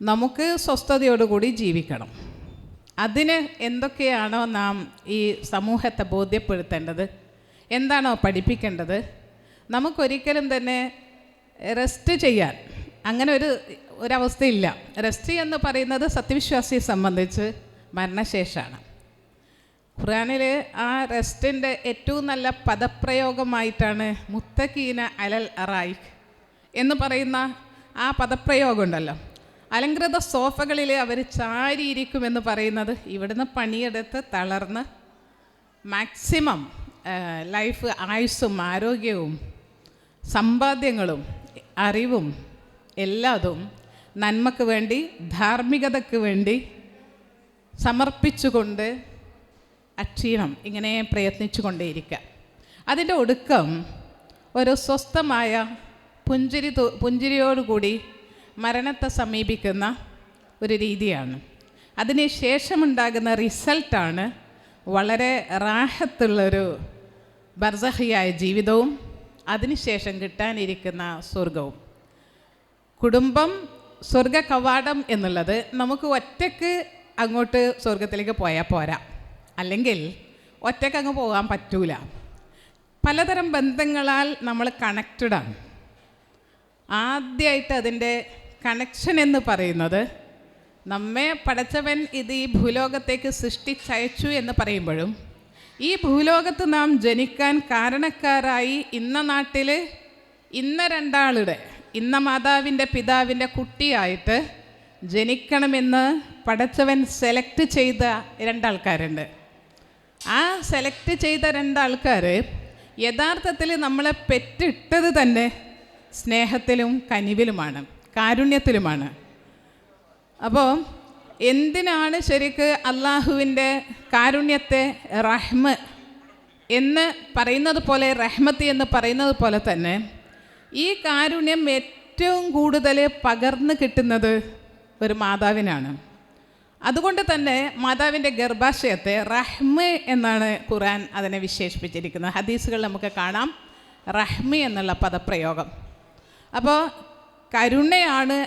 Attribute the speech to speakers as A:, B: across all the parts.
A: നമുക്ക് സ്വസ്ഥതയോടുകൂടി ജീവിക്കണം. അതിന് എന്തൊക്കെയാണോ നാം ഈ സമൂഹത്തെ ബോധ്യപ്പെടുത്തേണ്ടത്, എന്താണോ പഠിപ്പിക്കേണ്ടത്, നമുക്കൊരിക്കലും തന്നെ റെസ്റ്റ് ചെയ്യാൻ അങ്ങനെ ഒരവസ്ഥയില്ല. റെസ്റ്റ് എന്ന് പറയുന്നത് സത്യവിശ്വാസിയെ സംബന്ധിച്ച് മരണശേഷമാണ്. ഖുർആനിൽ ആ റെസ്റ്റിൻ്റെ ഏറ്റവും നല്ല പദപ്രയോഗമായിട്ടാണ് മുത്തഖീന അലൽ അറായിക് എന്ന് പറയുന്ന ആ പദപ്രയോഗം ഉണ്ടല്ലോ. അലങ്കൃത സോഫകളിൽ അവർ ചാരിയിരിക്കുമെന്ന് പറയുന്നത് ഇവിടുന്ന് പണിയെടുത്ത് തളർന്ന് മാക്സിമം ലൈഫ് ആയുസ്സും ആരോഗ്യവും സമ്പാദ്യങ്ങളും അറിവും എല്ലാതും നന്മക്ക് വേണ്ടി ധാർമ്മികതയ്ക്ക് വേണ്ടി സമർപ്പിച്ചുകൊണ്ട് അക്ഷീണം ഇങ്ങനെ പ്രയത്നിച്ചു കൊണ്ടേയിരിക്കുക. അതിൻ്റെ ഒടുക്കം ഒരു സ്വസ്ഥമായ പുഞ്ചിരിയോടുകൂടി മരണത്തെ സമീപിക്കുന്ന ഒരു രീതിയാണ്. അതിന് ശേഷമുണ്ടാകുന്ന റിസൾട്ടാണ് വളരെ റാഹത്തുള്ളൊരു ബർസഹിയായ ജീവിതവും അതിനുശേഷം കിട്ടാനിരിക്കുന്ന സ്വർഗവും. കുടുംബം സ്വർഗ കവാടം എന്നുള്ളത് നമുക്ക് ഒറ്റയ്ക്ക് അങ്ങോട്ട് സ്വർഗത്തിലേക്ക് പോയാൽ പോരാ, അല്ലെങ്കിൽ ഒറ്റയ്ക്ക് അങ്ങ് പോകാൻ പറ്റൂല. പലതരം ബന്ധങ്ങളാൽ നമ്മൾ കണക്റ്റഡാണ്. ആദ്യമായിട്ട് അതിൻ്റെ കണക്ഷൻ എന്ന് പറയുന്നത് നമ്മെ പടച്ചവൻ ഇത് ഈ ഭൂലോകത്തേക്ക് സൃഷ്ടിച്ചയച്ചു എന്ന് പറയുമ്പോഴും ഈ ഭൂലോകത്ത് നാം ജനിക്കാൻ കാരണക്കാരായി ഇന്ന നാട്ടിൽ ഇന്ന രണ്ടാളുടെ ഇന്ന മാതാവിൻ്റെ പിതാവിൻ്റെ കുട്ടിയായിട്ട് ജനിക്കണമെന്ന് പടച്ചവൻ സെലക്ട് ചെയ്ത രണ്ടാൾക്കാരുണ്ട്. ആ സെലക്ട് ചെയ്ത രണ്ടാൾക്കാർ യഥാർത്ഥത്തിൽ നമ്മളെ പെറ്റിട്ടത് തന്നെ സ്നേഹത്തിലും കനിവിലുമാണ്, കാരുണ്യത്തിലുമാണ്. അപ്പോൾ എന്തിനാണ് ശരിക്ക് അള്ളാഹുവിൻ്റെ കാരുണ്യത്തെ റഹ്മ എന്ന് പറയുന്നത് പോലെ, റഹ്മത്ത് എന്ന് പറയുന്നത് പോലെ തന്നെ ഈ കാരുണ്യം ഏറ്റവും കൂടുതൽ പകർന്നു കിട്ടുന്നത് ഒരു മാതാവിനാണ്. അതുകൊണ്ട് തന്നെ മാതാവിൻ്റെ ഗർഭാശയത്തെ റഹ്മ എന്നാണ് ഖുർആൻ അതിനെ വിശേഷിപ്പിച്ചിരിക്കുന്നത്. ഹദീസുകൾ നമുക്ക് കാണാം റഹ്മ എന്നുള്ള പദപ്രയോഗം. അപ്പോൾ കരുണയാണ്.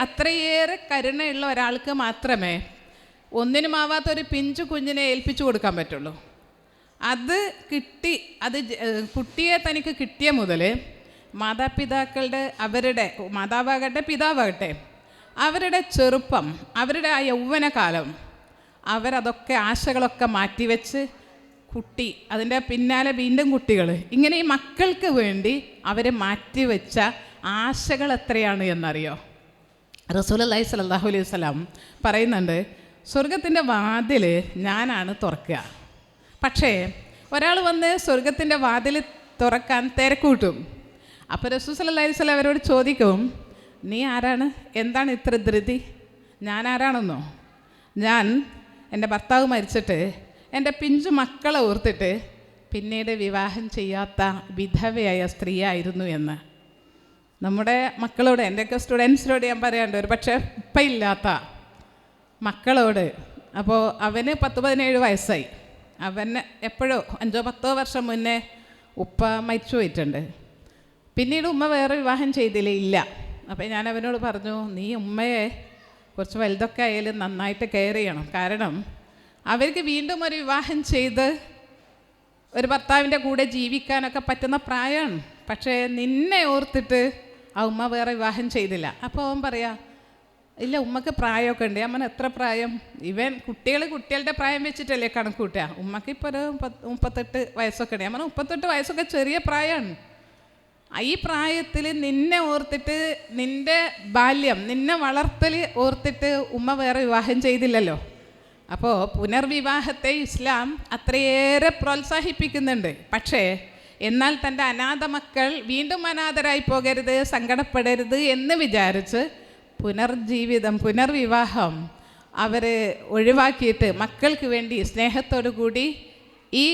A: അത്രയേറെ കരുണയുള്ള ഒരാൾക്ക് മാത്രമേ ഒന്നിനുമാവാത്തൊരു പിഞ്ചു കുഞ്ഞിനെ ഏൽപ്പിച്ചു കൊടുക്കാൻ പറ്റുള്ളൂ. അത് കുട്ടിയെ തനിക്ക് കിട്ടിയ മുതൽ മാതാപിതാക്കളുടെ മാതാവാകട്ടെ പിതാവാകട്ടെ അവരുടെ ചെറുപ്പം, അവരുടെ ആ യൗവനകാലം അവരതൊക്കെ ആശകളൊക്കെ മാറ്റിവെച്ച് കുട്ടി, അതിൻ്റെ പിന്നാലെ വീണ്ടും കുട്ടികൾ, ഇങ്ങനെ ഈ മക്കൾക്ക് വേണ്ടി അവർ മാറ്റിവെച്ച ആശകൾ എത്രയാണ് എന്നറിയോ? റസൂലുള്ളാഹി സ്വല്ലല്ലാഹു അലൈഹി വസല്ലം പറയുന്നുണ്ട്, സ്വർഗത്തിൻ്റെ വാതിൽ ഞാനാണ് തുറക്കുക. പക്ഷേ ഒരാൾ വന്ന് സ്വർഗത്തിൻ്റെ വാതിൽ തുറക്കാൻ തിരക്കൂട്ടും. അപ്പോൾ റസൂൽ സ്വല്ലല്ലാഹു അലൈഹി വസല്ലം അവരോട് ചോദിക്കും, നീ ആരാണ്? എന്താണ് ഇത്ര ധൃതി? ഞാൻ ആരാണെന്നോ? ഞാൻ എൻ്റെ ഭർത്താവ് മരിച്ചിട്ട് എൻ്റെ പിഞ്ചു മക്കളെ ഓർത്തിട്ട് പിന്നീട് വിവാഹം ചെയ്യാത്ത വിധവയായ സ്ത്രീയായിരുന്നു എന്ന്. നമ്മുടെ മക്കളോട്, എൻ്റെയൊക്കെ സ്റ്റുഡൻസിനോട് ഞാൻ പറയാറുണ്ട്, ഒരു പക്ഷേ ഇപ്പം ഇല്ലാത്ത മക്കളോട്. അപ്പോൾ അവന് 10-17 വയസ്സായി. അവന് എപ്പോഴോ 5-10 വർഷം മുന്നേ ഉപ്പ മരിച്ചു പോയിട്ടുണ്ട്. പിന്നീട് ഉമ്മ വേറെ വിവാഹം ചെയ്തില്ലേ? ഇല്ല. അപ്പോൾ ഞാൻ അവനോട് പറഞ്ഞു, നീ ഉമ്മയെ കുറച്ച് വലുതൊക്കെ ആയാലും നന്നായിട്ട് കെയർ ചെയ്യണം. കാരണം അവർക്ക് വീണ്ടും ഒരു വിവാഹം ചെയ്ത് ഒരു ഭർത്താവിൻ്റെ കൂടെ ജീവിക്കാനൊക്കെ പറ്റുന്ന പ്രായമാണ്. പക്ഷേ നിന്നെ ഓർത്തിട്ട് ആ ഉമ്മ വേറെ വിവാഹം ചെയ്തില്ല. അപ്പോൾ അവൻ പറയാ, ഇല്ല ഉമ്മക്ക് പ്രായമൊക്കെ ഉണ്ട്. അമ്മ എത്ര പ്രായം? കുട്ടികളുടെ പ്രായം വെച്ചിട്ടല്ലേ കണക്ക് കൂട്ടുക. ഉമ്മക്ക് ഇപ്പോൾ ഒരു 38 വയസ്സൊക്കെ ഉണ്ട്. അമ്മ 38 വയസ്സൊക്കെ ചെറിയ പ്രായമാണ്. ഈ പ്രായത്തിൽ നിന്നെ ഓർത്തിട്ട്, നിൻ്റെ ബാല്യം, നിന്നെ വളർത്തൽ ഓർത്തിട്ട് ഉമ്മ വേറെ വിവാഹം ചെയ്തില്ലല്ലോ. അപ്പോൾ പുനർവിവാഹത്തെ ഇസ്ലാം അത്രയേറെ പ്രോത്സാഹിപ്പിക്കുന്നുണ്ട്. പക്ഷേ എന്നാൽ തൻ്റെ അനാഥ മക്കൾ വീണ്ടും അനാഥരായി പോകരുത്, സങ്കടപ്പെടരുത് എന്ന് വിചാരിച്ച് പുനർവിവാഹം അവർ ഒഴിവാക്കിയിട്ട് മക്കൾക്ക് വേണ്ടി സ്നേഹത്തോടു കൂടി ഈ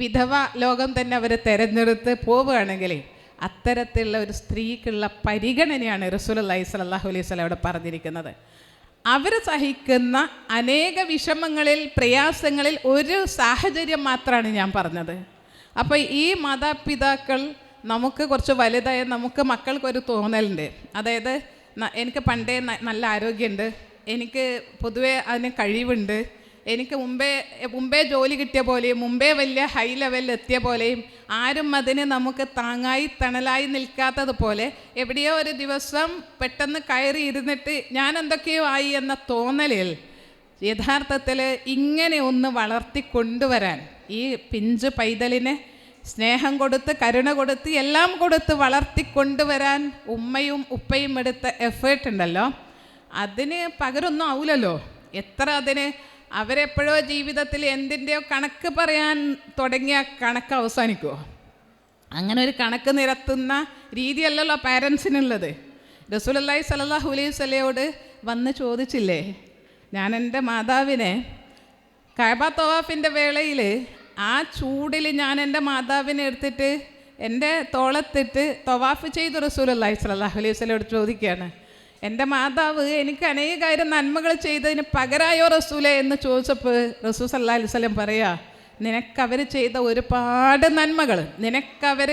A: വിധവ ലോകം തന്നെ അവർ തിരഞ്ഞെടുത്ത് പോവുകയാണെങ്കിൽ അത്തരത്തിലുള്ള ഒരു സ്ത്രീക്കുള്ള പരിഗണനയാണ് റസൂലുള്ളാഹി സ്വല്ലല്ലാഹു അലൈഹി വസല്ലം അവിടെ പറഞ്ഞിരിക്കുന്നത്. അവർ സഹിക്കുന്ന അനേക വിഷമങ്ങളിൽ, പ്രയാസങ്ങളിൽ ഒരു സാഹചര്യം മാത്രമാണ് ഞാൻ പറഞ്ഞത്. അപ്പോൾ ഈ മാതാപിതാക്കൾ നമുക്ക് കുറച്ച് വലുതായ നമുക്ക് മക്കൾക്കൊരു തോന്നലുണ്ട്. അതായത് എനിക്ക് പണ്ടേ നല്ല ആരോഗ്യമുണ്ട്, എനിക്ക് പൊതുവേ അതിന് കഴിവുണ്ട്, എനിക്ക് മുമ്പേ ജോലി കിട്ടിയ പോലെയും മുമ്പേ വലിയ ഹൈ ലെവലിൽ എത്തിയ പോലെയും ആരും അതിന് നമുക്ക് താങ്ങായി തണലായി നിൽക്കാത്തതുപോലെ എവിടെയോ ഒരു ദിവസം പെട്ടെന്ന് കയറി ഇരുന്നിട്ട് ഞാൻ എന്തൊക്കെയോ ആയി എന്ന തോന്നലിൽ യഥാർത്ഥത്തിൽ ഇങ്ങനെ ഒന്ന് വളർത്തിക്കൊണ്ടുവരാൻ, ഈ പിഞ്ചു പൈതലിനെ സ്നേഹം കൊടുത്ത് കരുണ കൊടുത്ത് എല്ലാം കൊടുത്ത് വളർത്തിക്കൊണ്ടുവരാൻ ഉമ്മയും ഉപ്പയും എടുത്ത എഫേർട്ട് ഉണ്ടല്ലോ, അതിന് പകരൊന്നും ആവില്ലല്ലോ. എത്ര അതിന് അവരെപ്പോഴോ ജീവിതത്തിൽ എന്തിൻ്റെയോ കണക്ക് പറയാൻ തുടങ്ങിയ കണക്ക് അവസാനിക്കുമോ? അങ്ങനെ ഒരു കണക്ക് നിരത്തുന്ന രീതിയല്ലല്ലോ പാരൻസിനുള്ളത്. റസൂലുള്ളാഹി സ്വല്ലല്ലാഹു അലൈഹി വസല്ലമയോട് വന്ന് ചോദിച്ചില്ലേ, ഞാൻ എൻ്റെ മാതാവിനെ കഅബ തവാഫിൻ്റെ വേളയിൽ ആ ചൂടിൽ ഞാൻ എൻ്റെ മാതാവിനെ എടുത്തിട്ട് എൻ്റെ തോളത്തിട്ട് തവാഫ് ചെയ്തു. റസൂലുള്ളാഹി സ്വല്ലല്ലാഹു അലൈഹി വസല്ലമയോട് ചോദിക്കുകയാണ്, എൻ്റെ മാതാവ് എനിക്ക് അനേകായിരം നന്മകൾ ചെയ്തതിന് പകരായോ റസൂലേ എന്ന് ചോദിച്ചപ്പോൾ റസൂൽ സല്ലല്ലാഹു അലൈഹി വസല്ലം പറയാ, നിനക്കവർ ചെയ്ത ഒരുപാട് നന്മകൾ, നിനക്കവർ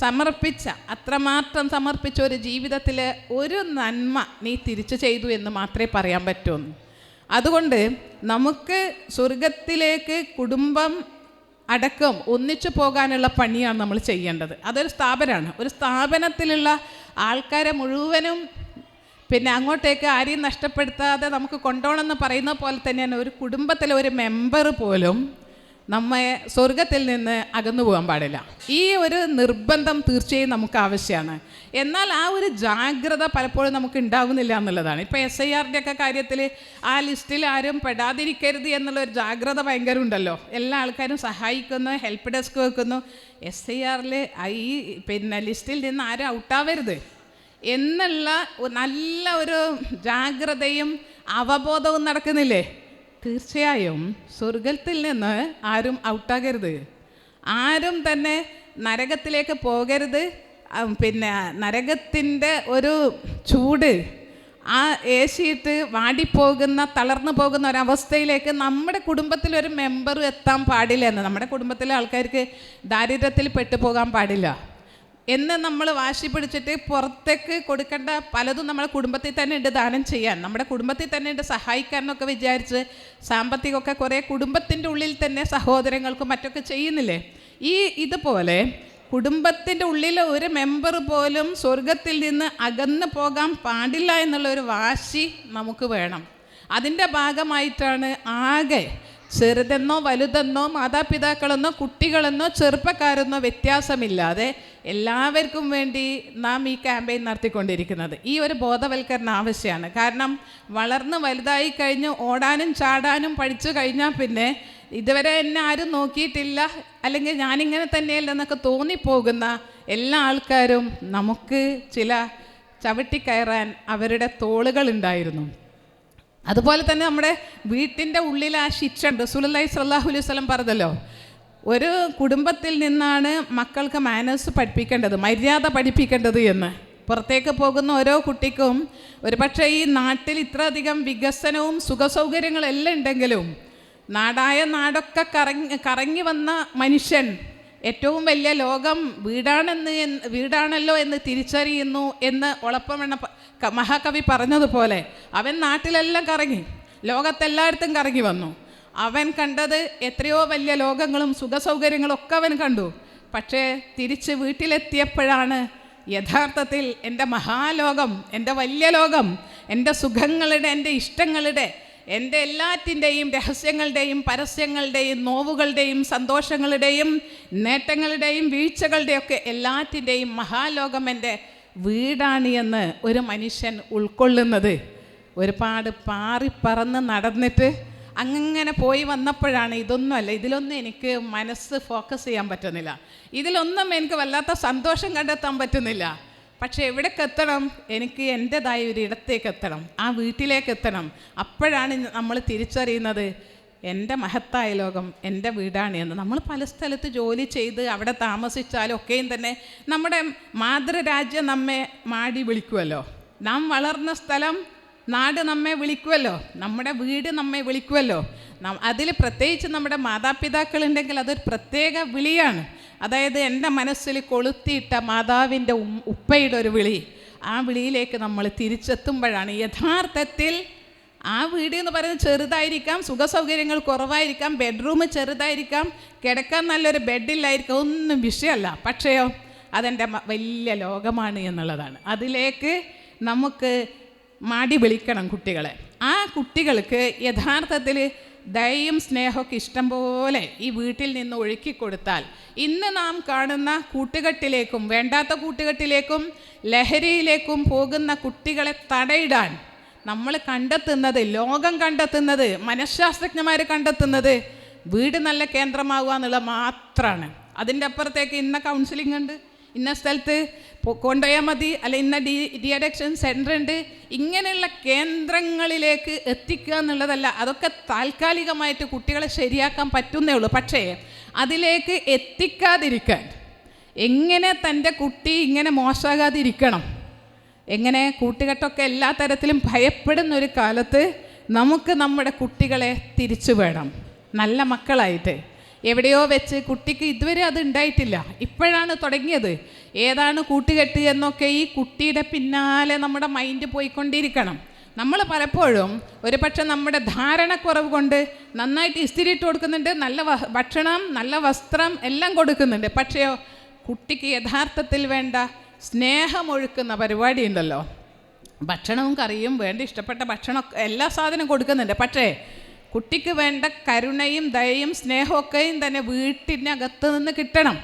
A: സമർപ്പിച്ച അത്രമാത്രം സമർപ്പിച്ച ഒരു ജീവിതത്തിൽ ഒരു നന്മ നീ തിരിച്ചു ചെയ്തു എന്ന് മാത്രമേ പറയാൻ പറ്റുള്ളൂ. അതുകൊണ്ട് നമുക്ക് സ്വർഗത്തിലേക്ക് കുടുംബം അടക്കം ഒന്നിച്ചു പോകാനുള്ള പണിയാണ് നമ്മൾ ചെയ്യേണ്ടത്. അതൊരു സ്ഥാപനമാണ്. ഒരു സ്ഥാപനത്തിലുള്ള ആൾക്കാരെ മുഴുവനും പിന്നെ അങ്ങോട്ടേക്ക് ആരെയും നഷ്ടപ്പെടുത്താതെ നമുക്ക് കൊണ്ടുപോകണമെന്ന് പറയുന്ന പോലെ തന്നെയാണ് ഒരു കുടുംബത്തിലെ ഒരു മെമ്പർ പോലും നമ്മെ സ്വർഗത്തിൽ നിന്ന് അകന്നു പോകാൻ പാടില്ല. ഈ ഒരു നിർബന്ധം തീർച്ചയായും നമുക്ക് ആവശ്യമാണ്. എന്നാൽ ആ ഒരു ജാഗ്രത പലപ്പോഴും നമുക്ക് ഉണ്ടാവുന്നില്ല എന്നുള്ളതാണ്. ഇപ്പോൾ SIR-ൻ്റെ ഒക്കെ കാര്യത്തിൽ ആ ലിസ്റ്റിൽ ആരും പെടാതിരിക്കരുത് എന്നുള്ളൊരു ജാഗ്രത ഭയങ്കര ഉണ്ടല്ലോ. എല്ലാ ആൾക്കാരും സഹായിക്കുന്നു, ഹെൽപ്പ് ഡെസ്ക് വെക്കുന്നു. SIR-ൽ ഈ പിന്നെ ലിസ്റ്റിൽ നിന്ന് ആരും ഔട്ടാവരുത് എന്നുള്ള നല്ല ഒരു ജാഗ്രതയും അവബോധവും നടക്കുന്നില്ലേ? തീർച്ചയായും സ്വർഗത്തിൽ നിന്ന് ആരും ഔട്ടാകരുത്, ആരും തന്നെ നരകത്തിലേക്ക് പോകരുത്. പിന്നെ നരകത്തിൻ്റെ ഒരു ചൂട് ആ ഏശിയിട്ട് വാടിപ്പോകുന്ന തളർന്നു പോകുന്ന ഒരവസ്ഥയിലേക്ക് നമ്മുടെ കുടുംബത്തിലൊരു മെമ്പർ എത്താൻ പാടില്ല എന്ന്. നമ്മുടെ കുടുംബത്തിലെ ആൾക്കാർക്ക് ദാരിദ്ര്യത്തിൽ പെട്ടുപോകാൻ പാടില്ല എന്ന് നമ്മൾ വാശി പിടിച്ചിട്ട് പുറത്തേക്ക് കൊടുക്കേണ്ട പലതും നമ്മുടെ കുടുംബത്തിൽ തന്നെ ഉണ്ട് ദാനം ചെയ്യാൻ, നമ്മുടെ കുടുംബത്തിൽ തന്നെ ഉണ്ട് സഹായിക്കാനൊക്കെ വിചാരിച്ച് സാമ്പത്തികമൊക്കെ കുറേ കുടുംബത്തിൻ്റെ ഉള്ളിൽ തന്നെ സഹോദരങ്ങൾക്കും മറ്റൊക്കെ ചെയ്യുന്നില്ലേ? ഇതുപോലെ കുടുംബത്തിൻ്റെ ഉള്ളിലെ ഒരു മെമ്പർ പോലും സ്വർഗത്തിൽ നിന്ന് അകന്നു പോകാൻ പാടില്ല എന്നുള്ളൊരു വാശി നമുക്ക് വേണം. അതിൻ്റെ ഭാഗമായിട്ടാണ് ആകെ ചെറുതെന്നോ വലുതെന്നോ മാതാപിതാക്കളെന്നോ കുട്ടികളെന്നോ ചെറുപ്പക്കാരെന്നോ വ്യത്യാസമില്ലാതെ എല്ലാവർക്കും വേണ്ടി നാം ഈ ക്യാമ്പയിൻ നടത്തിക്കൊണ്ടിരിക്കുന്നത്. ഈ ഒരു ബോധവൽക്കരണം ആവശ്യമാണ്. കാരണം വളർന്ന് വലുതായി കഴിഞ്ഞ് ഓടാനും ചാടാനും പഠിച്ചു കഴിഞ്ഞാൽ പിന്നെ ഇതുവരെ എന്നെ ആരും നോക്കിയിട്ടില്ല, അല്ലെങ്കിൽ ഞാനിങ്ങനെ തന്നെയല്ലെന്നൊക്കെ തോന്നിപ്പോകുന്ന എല്ലാ ആൾക്കാരും നമുക്ക് ചില ചവിട്ടിക്കയറാൻ അവരുടെ തോളുകളുണ്ടായിരുന്നു. അതുപോലെ തന്നെ നമ്മുടെ വീട്ടിൻ്റെ ഉള്ളിൽ ആ ശിക്ഷ ഉണ്ട്. റസൂലുള്ളാഹി സ്വല്ലല്ലാഹു അലൈഹി വസല്ലം പറഞ്ഞല്ലോ, ഒരു കുടുംബത്തിൽ നിന്നാണ് മക്കൾക്ക് മാനേഴ്സ് പഠിപ്പിക്കേണ്ടത്, മര്യാദ പഠിപ്പിക്കേണ്ടത് എന്ന്. പുറത്തേക്ക് പോകുന്ന ഓരോ കുട്ടിക്കും ഒരുപക്ഷെ ഈ നാട്ടിൽ ഇത്രയധികം വികസനവും സുഖസൗകര്യങ്ങളെല്ലാം ഉണ്ടെങ്കിലും നാടായ നാടൊക്കെ കറങ്ങി വന്ന മനുഷ്യൻ ഏറ്റവും വലിയ ലോകം വീടാണല്ലോ എന്ന് തിരിച്ചറിയുന്നു എന്ന് ഒളപ്പമെണ്ണ മഹാകവി പറഞ്ഞതുപോലെ അവൻ നാട്ടിലെല്ലാം കറങ്ങി, ലോകത്തെല്ലായിടത്തും കറങ്ങി വന്നു. അവൻ കണ്ടത് എത്രയോ വലിയ ലോകങ്ങളും സുഖസൗകര്യങ്ങളും ഒക്കെ അവൻ കണ്ടു. പക്ഷേ തിരിച്ച് വീട്ടിലെത്തിയപ്പോഴാണ് യഥാർത്ഥത്തിൽ എൻ്റെ മഹാലോകം, എൻ്റെ വലിയ ലോകം, എൻ്റെ സുഖങ്ങളുടെ, എൻ്റെ ഇഷ്ടങ്ങളുടെ, എൻ്റെ എല്ലാറ്റിൻ്റെയും രഹസ്യങ്ങളുടെയും പരസ്യങ്ങളുടെയും നോവുകളുടെയും സന്തോഷങ്ങളുടെയും നേട്ടങ്ങളുടെയും വീഴ്ചകളുടെയൊക്കെ എല്ലാറ്റിൻ്റെയും മഹാലോകം എൻ്റെ വീടാണ് എന്ന് ഒരു മനുഷ്യൻ ഉൾക്കൊള്ളുന്നത് ഒരുപാട് പാറിപ്പറന്ന് നടന്നിട്ട് അങ്ങനെ പോയി വന്നപ്പോഴാണ് ഇതൊന്നുമല്ല, ഇതിലൊന്നും എനിക്ക് മനസ്സ് ഫോക്കസ് ചെയ്യാൻ പറ്റുന്നില്ല, ഇതിലൊന്നും എനിക്ക് വല്ലാത്ത സന്തോഷം കണ്ടെത്താൻ പറ്റുന്നില്ല. പക്ഷേ എവിടേക്ക് എത്തണം? എനിക്ക് എൻ്റെതായ ഒരു ഇടത്തേക്ക് എത്തണം, ആ വീട്ടിലേക്ക് എത്തണം. അപ്പോഴാണ് നമ്മൾ തിരിച്ചറിയുന്നത് എൻ്റെ മഹത്തായ ലോകം എൻ്റെ വീടാണ് എന്ന്. നമ്മൾ പല സ്ഥലത്ത് ജോലി ചെയ്ത് അവിടെ താമസിച്ചാലും ഒക്കെയും തന്നെ നമ്മുടെ മാതൃരാജ്യം നമ്മെ മാടി വിളിക്കുമല്ലോ, നാം വളർന്ന സ്ഥലം നാട് നമ്മെ വിളിക്കുമല്ലോ, നമ്മുടെ വീട് നമ്മെ വിളിക്കുമല്ലോ. അതിൽ പ്രത്യേകിച്ച് നമ്മുടെ മാതാപിതാക്കളുണ്ടെങ്കിൽ അതൊരു പ്രത്യേക വിളിയാണ്. അതായത് എൻ്റെ മനസ്സിൽ കൊളുത്തിയിട്ട മാതാവിൻ്റെ ഉപ്പയുടെ ഒരു വിളി, ആ വിളിയിലേക്ക് നമ്മൾ തിരിച്ചെത്തുമ്പോഴാണ് യഥാർത്ഥത്തിൽ ആ വീട് എന്ന് പറയുന്നത് ചെറുതായിരിക്കാം, സുഖസൗകര്യങ്ങൾ കുറവായിരിക്കാം, ബെഡ്റൂം ചെറുതായിരിക്കാം, കിടക്കാൻ നല്ലൊരു ബെഡില്ലായിരിക്കാം, ഒന്നും വിഷയമല്ല. പക്ഷേയോ അതെൻ്റെ വലിയ ലോകമാണ് എന്നുള്ളതാണ്. അതിലേക്ക് നമുക്ക് മാടി വിളിക്കണം കുട്ടികളെ. ആ കുട്ടികൾക്ക് യഥാർത്ഥത്തിൽ ദയയും സ്നേഹമൊക്കെ ഇഷ്ടം പോലെ ഈ വീട്ടിൽ നിന്ന് ഒഴുക്കി കൊടുത്താൽ ഇന്ന് നാം കാണുന്ന കൂട്ടുകെട്ടിലേക്കും വേണ്ടാത്ത കൂട്ടുകെട്ടിലേക്കും ലഹരിയിലേക്കും പോകുന്ന കുട്ടികളെ തടയിടാൻ നമ്മൾ കണ്ടെത്തുന്നത്, ലോകം കണ്ടെത്തുന്നത്, മനഃശാസ്ത്രജ്ഞന്മാർ കണ്ടെത്തുന്നത് വീട് നല്ല കേന്ദ്രമാവുക എന്നുള്ളത് മാത്രമാണ്. അതിൻ്റെ അപ്പുറത്തേക്ക് ഇന്ന കൗൺസിലിംഗ് ഉണ്ട്, ഇന്ന സ്ഥലത്ത് കൊണ്ടുപോയാൽ മതി, അല്ല ഇന്ന ഡി അഡിക്ഷൻ സെൻ്റർ ഉണ്ട്, ഇങ്ങനെയുള്ള കേന്ദ്രങ്ങളിലേക്ക് എത്തിക്കുക എന്നുള്ളതല്ല. അതൊക്കെ താൽക്കാലികമായിട്ട് കുട്ടികളെ ശരിയാക്കാൻ പറ്റുന്നേ ഉള്ളൂ. പക്ഷേ അതിലേക്ക് എത്തിക്കാതിരിക്കാൻ എങ്ങനെ തൻ്റെ കുട്ടി ഇങ്ങനെ മോശമാകാതിരിക്കണം, എങ്ങനെ കൂട്ടുകെട്ടൊക്കെ എല്ലാ തരത്തിലും ഭയപ്പെടുന്നൊരു കാലത്ത് നമുക്ക് നമ്മുടെ കുട്ടികളെ തിരിച്ചു വേണം നല്ല മക്കളായിട്ട്. എവിടെയോ വെച്ച് കുട്ടിക്ക് ഇതുവരെ അത് ഉണ്ടായിട്ടില്ല, ഇപ്പോഴാണ് തുടങ്ങിയത്. ഏതാണ് കൂട്ടുകെട്ട് എന്നൊക്കെ ഈ കുട്ടിയുടെ പിന്നാലെ നമ്മുടെ മൈൻഡ് പോയിക്കൊണ്ടിരിക്കണം. നമ്മൾ പലപ്പോഴും ഒരു പക്ഷെ നമ്മുടെ ധാരണക്കുറവ് കൊണ്ട് നന്നായിട്ട് ഇസ്തിരിയിട്ട് കൊടുക്കുന്നുണ്ട്, നല്ല ഭക്ഷണം നല്ല വസ്ത്രം എല്ലാം കൊടുക്കുന്നുണ്ട്. പക്ഷേ കുട്ടിക്ക് യഥാർത്ഥത്തിൽ വേണ്ട സ്നേഹമൊഴുക്കുന്ന പരിപാടി ഉണ്ടല്ലോ, ഭക്ഷണവും കറിയും വേണ്ട ഇഷ്ടപ്പെട്ട ഭക്ഷണം എല്ലാ സാധനവും കൊടുക്കുന്നുണ്ട്. പക്ഷേ കുട്ടിക്ക് വേണ്ട കരുണയും ദയയും സ്നേഹമൊക്കെയും തന്നെ വീട്ടിനകത്ത് നിന്ന് കിട്ടണം,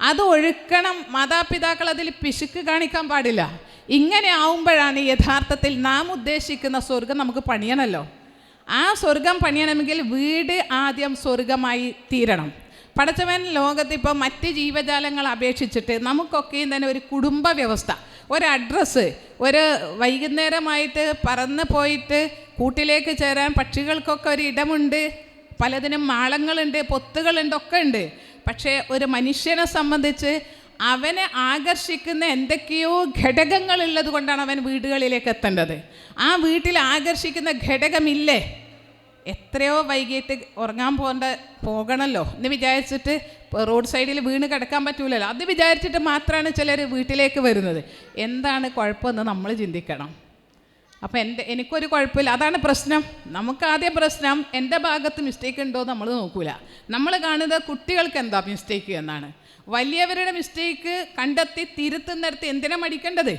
A: അത് ഒഴുക്കണം. മാതാപിതാക്കൾ അതിൽ പിശുക്ക് കാണിക്കാൻ പാടില്ല. ഇങ്ങനെ ആവുമ്പോഴാണ് യഥാർത്ഥത്തിൽ നാം ഉദ്ദേശിക്കുന്ന സ്വർഗം നമുക്ക് പണിയണമല്ലോ. ആ സ്വർഗം പണിയണമെങ്കിൽ വീട് ആദ്യം സ്വർഗമായി തീരണം. പടച്ചവൻ ലോകത്ത് ഇപ്പോൾ മറ്റ് ജീവജാലങ്ങളെ അപേക്ഷിച്ചിട്ട് നമുക്കൊക്കെയും തന്നെ ഒരു കുടുംബ വ്യവസ്ഥ, ഒരു അഡ്രസ്സ്, ഒരു വൈകുന്നേരമായിട്ട് പറന്ന് പോയിട്ട് കൂട്ടിലേക്ക് ചേരാൻ പക്ഷികൾക്കൊക്കെ ഒരു ഇടമുണ്ട്, പലതിനും മാളങ്ങളുണ്ട്, പൊത്തുകളുണ്ട്, ഒക്കെ ഉണ്ട്. പക്ഷേ ഒരു മനുഷ്യനെ സംബന്ധിച്ച് അവനെ ആകർഷിക്കുന്ന എന്തൊക്കെയോ ഘടകങ്ങളുള്ളത് കൊണ്ടാണ് അവൻ വീടുകളിലേക്ക് എത്തേണ്ടത്. ആ വീട്ടിൽ ആകർഷിക്കുന്ന ഘടകമില്ലേ? എത്രയോ വൈകിട്ട് ഉറങ്ങാൻ പോകണമല്ലോ എന്ന് വിചാരിച്ചിട്ട് റോഡ് സൈഡിൽ വീണ് കിടക്കാൻ പറ്റൂലല്ലോ, അത് വിചാരിച്ചിട്ട് മാത്രമാണ് ചിലർ വീട്ടിലേക്ക് വരുന്നത്. എന്താണ് കുഴപ്പമെന്ന് നമ്മൾ ചിന്തിക്കണം. അപ്പോൾ എനിക്കൊരു കുഴപ്പമില്ല, അതാണ് പ്രശ്നം. നമുക്കാദ്യം പ്രശ്നം എൻ്റെ ഭാഗത്ത് മിസ്റ്റേക്ക് ഉണ്ടോ നമ്മൾ നോക്കൂല. നമ്മൾ കാണുന്നത് കുട്ടികൾക്ക് എന്താ മിസ്റ്റേക്ക് എന്നാണ്. വലിയവരുടെ മിസ്റ്റേക്ക് കണ്ടെത്തി തിരുത്തുന്നിടത്ത് എന്തിനാണ് മടിക്കേണ്ടത്?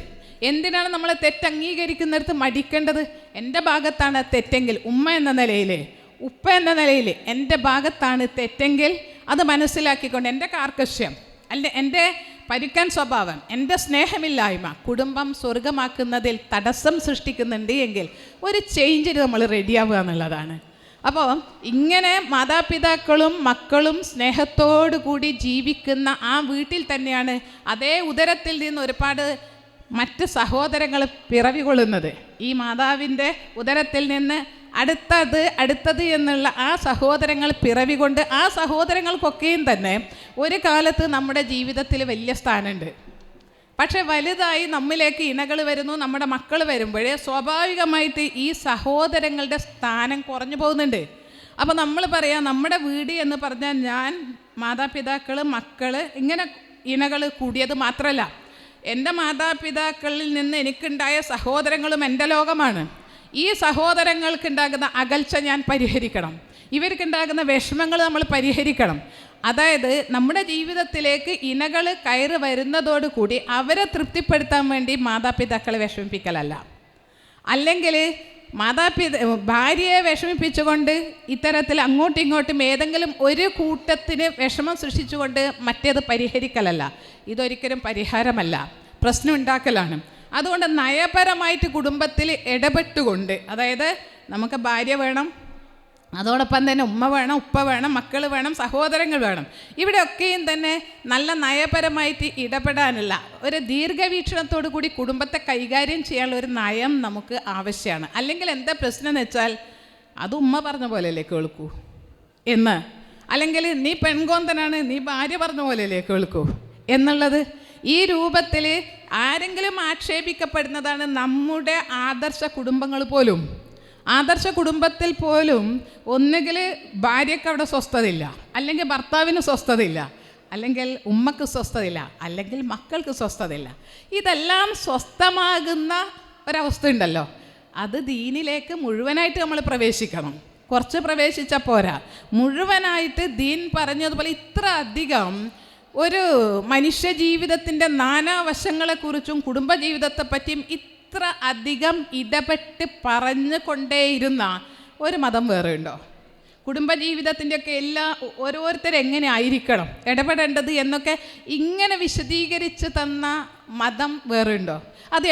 A: എന്തിനാണ് നമ്മളെ തെറ്റ് അംഗീകരിക്കുന്നിടത്ത് മടിക്കേണ്ടത്? എൻ്റെ ഭാഗത്താണ് തെറ്റെങ്കിൽ, ഉമ്മ എന്ന നിലയിൽ, ഉപ്പ എന്ന നിലയിൽ എൻ്റെ ഭാഗത്താണ് തെറ്റെങ്കിൽ അത് മനസ്സിലാക്കിക്കൊണ്ട് എൻ്റെ കാർക്കശ്യം അല്ല, എൻ്റെ പരുക്കൻ സ്വഭാവം, എൻ്റെ സ്നേഹമില്ലായ്മ കുടുംബം സ്വർഗമാക്കുന്നതിൽ തടസ്സം സൃഷ്ടിക്കുന്നുണ്ട് എങ്കിൽ ഒരു ചേഞ്ചിന് നമ്മൾ റെഡിയാവുക എന്നുള്ളതാണ്. അപ്പോൾ ഇങ്ങനെ മാതാപിതാക്കളും മക്കളും സ്നേഹത്തോടു കൂടി ജീവിക്കുന്ന ആ വീട്ടിൽ തന്നെയാണ് അതേ ഉദരത്തിൽ നിന്ന് ഒരുപാട് മറ്റ് സഹോദരങ്ങൾ പിറവി കൊള്ളുന്നത്. ഈ മാതാവിൻ്റെ ഉദരത്തിൽ നിന്ന് അടുത്തത് എന്നുള്ള ആ സഹോദരങ്ങൾ പിറവി കൊണ്ട് ആ സഹോദരങ്ങൾക്കൊക്കെയും തന്നെ ഒരു കാലത്ത് നമ്മുടെ ജീവിതത്തിൽ വലിയ സ്ഥാനമുണ്ട്. പക്ഷെ വലുതായി നമ്മിലേക്ക് ഇണകൾ വരുന്നു, നമ്മുടെ മക്കൾ വരുമ്പോഴേ സ്വാഭാവികമായിട്ട് ഈ സഹോദരങ്ങളുടെ സ്ഥാനം കുറഞ്ഞു പോകുന്നുണ്ട്. അപ്പോൾ നമ്മൾ പറയാം നമ്മുടെ വീട് എന്ന് പറഞ്ഞാൽ ഞാൻ, മാതാപിതാക്കൾ, മക്കൾ, ഇങ്ങനെ ഇണകൾ കൂടിയത് മാത്രമല്ല, എൻ്റെ മാതാപിതാക്കളിൽ നിന്ന് എനിക്കുണ്ടായ സഹോദരങ്ങളും എൻ്റെ ലോകമാണ്. ഈ സഹോദരങ്ങൾക്കുണ്ടാകുന്ന അകൽച്ച ഞാൻ പരിഹരിക്കണം, ഇവർക്കുണ്ടാകുന്ന വിഷമങ്ങൾ നമ്മൾ പരിഹരിക്കണം. അതായത് നമ്മുടെ ജീവിതത്തിലേക്ക് ഇണകൾ കയറി വരുന്നതോടുകൂടി അവരെ തൃപ്തിപ്പെടുത്താൻ വേണ്ടി മാതാപിതാക്കളെ വിഷമിപ്പിക്കലല്ല, അല്ലെങ്കിൽ ഭാര്യയെ വിഷമിപ്പിച്ചുകൊണ്ട് ഇത്തരത്തിൽ അങ്ങോട്ടും ഇങ്ങോട്ടും ഏതെങ്കിലും ഒരു കൂട്ടത്തിന് വിഷമം സൃഷ്ടിച്ചുകൊണ്ട് മറ്റേത് പരിഹരിക്കലല്ല. ഇതൊരിക്കലും പരിഹാരമല്ല, പ്രശ്നം ഉണ്ടാക്കലാണ്. അതുകൊണ്ട് നയപരമായിട്ട് കുടുംബത്തിൽ ഇടപെട്ടുകൊണ്ട്, അതായത് നമുക്ക് ഭാര്യ വേണം, അതോടൊപ്പം തന്നെ ഉമ്മ വേണം, ഉപ്പ വേണം, മക്കൾ വേണം, സഹോദരങ്ങൾ വേണം, ഇവിടെയൊക്കെയും തന്നെ നല്ല നയപരമായിട്ട് ഇടപെടാനുള്ള ഒരു ദീർഘവീക്ഷണത്തോടു കൂടി കുടുംബത്തെ കൈകാര്യം ചെയ്യാനുള്ള ഒരു നയം നമുക്ക് ആവശ്യമാണ്. അല്ലെങ്കിൽ എന്താ പ്രശ്നം എന്ന് വെച്ചാൽ അത് ഉമ്മ പറഞ്ഞ പോലെയല്ലേ കേൾക്കൂ എന്ന്, അല്ലെങ്കിൽ നീ പെൺകോന്തനാണ്, നീ ഭാര്യ പറഞ്ഞ പോലെയല്ലേ കേൾക്കൂ എന്നുള്ളത്. ഈ രൂപത്തിൽ ആരെങ്കിലും ആക്ഷേപിക്കപ്പെടുന്നതാണ് നമ്മുടെ ആദർശ കുടുംബങ്ങൾ പോലും. ആദർശ കുടുംബത്തിൽ പോലും ഒന്നുകിൽ ഭാര്യയ്ക്ക് അവിടെ സ്വസ്ഥതയില്ല, അല്ലെങ്കിൽ ഭർത്താവിന് സ്വസ്ഥതയില്ല, അല്ലെങ്കിൽ ഉമ്മക്ക് സ്വസ്ഥതയില്ല, അല്ലെങ്കിൽ മക്കൾക്ക് സ്വസ്ഥതയില്ല. ഇതെല്ലാം സ്വസ്ഥമാകുന്ന ഒരവസ്ഥ ഉണ്ടല്ലോ, അത് ദീനിലേക്ക് മുഴുവനായിട്ട് നമ്മൾ പ്രവേശിക്കണം. കുറച്ച് പ്രവേശിച്ചാൽ പോരാ, മുഴുവനായിട്ട് ദീൻ പറഞ്ഞതുപോലെ ഇത്ര അധികം ഒരു മനുഷ്യ ജീവിതത്തിൻ്റെ നാനാവശങ്ങളെക്കുറിച്ചും കുടുംബജീവിതത്തെ പറ്റിയും ഇത്ര അധികം ഇടപെട്ട് പറഞ്ഞു കൊണ്ടേയിരുന്ന ഒരു മതം വേറെ ഉണ്ടോ? കുടുംബജീവിതത്തിൻ്റെയൊക്കെ ഓരോരുത്തരെങ്ങനെ ആയിരിക്കണം, ഇടപെടേണ്ടത് എന്നൊക്കെ ഇങ്ങനെ വിശദീകരിച്ച് തന്ന മതം വേറെ ഉണ്ടോ? അത്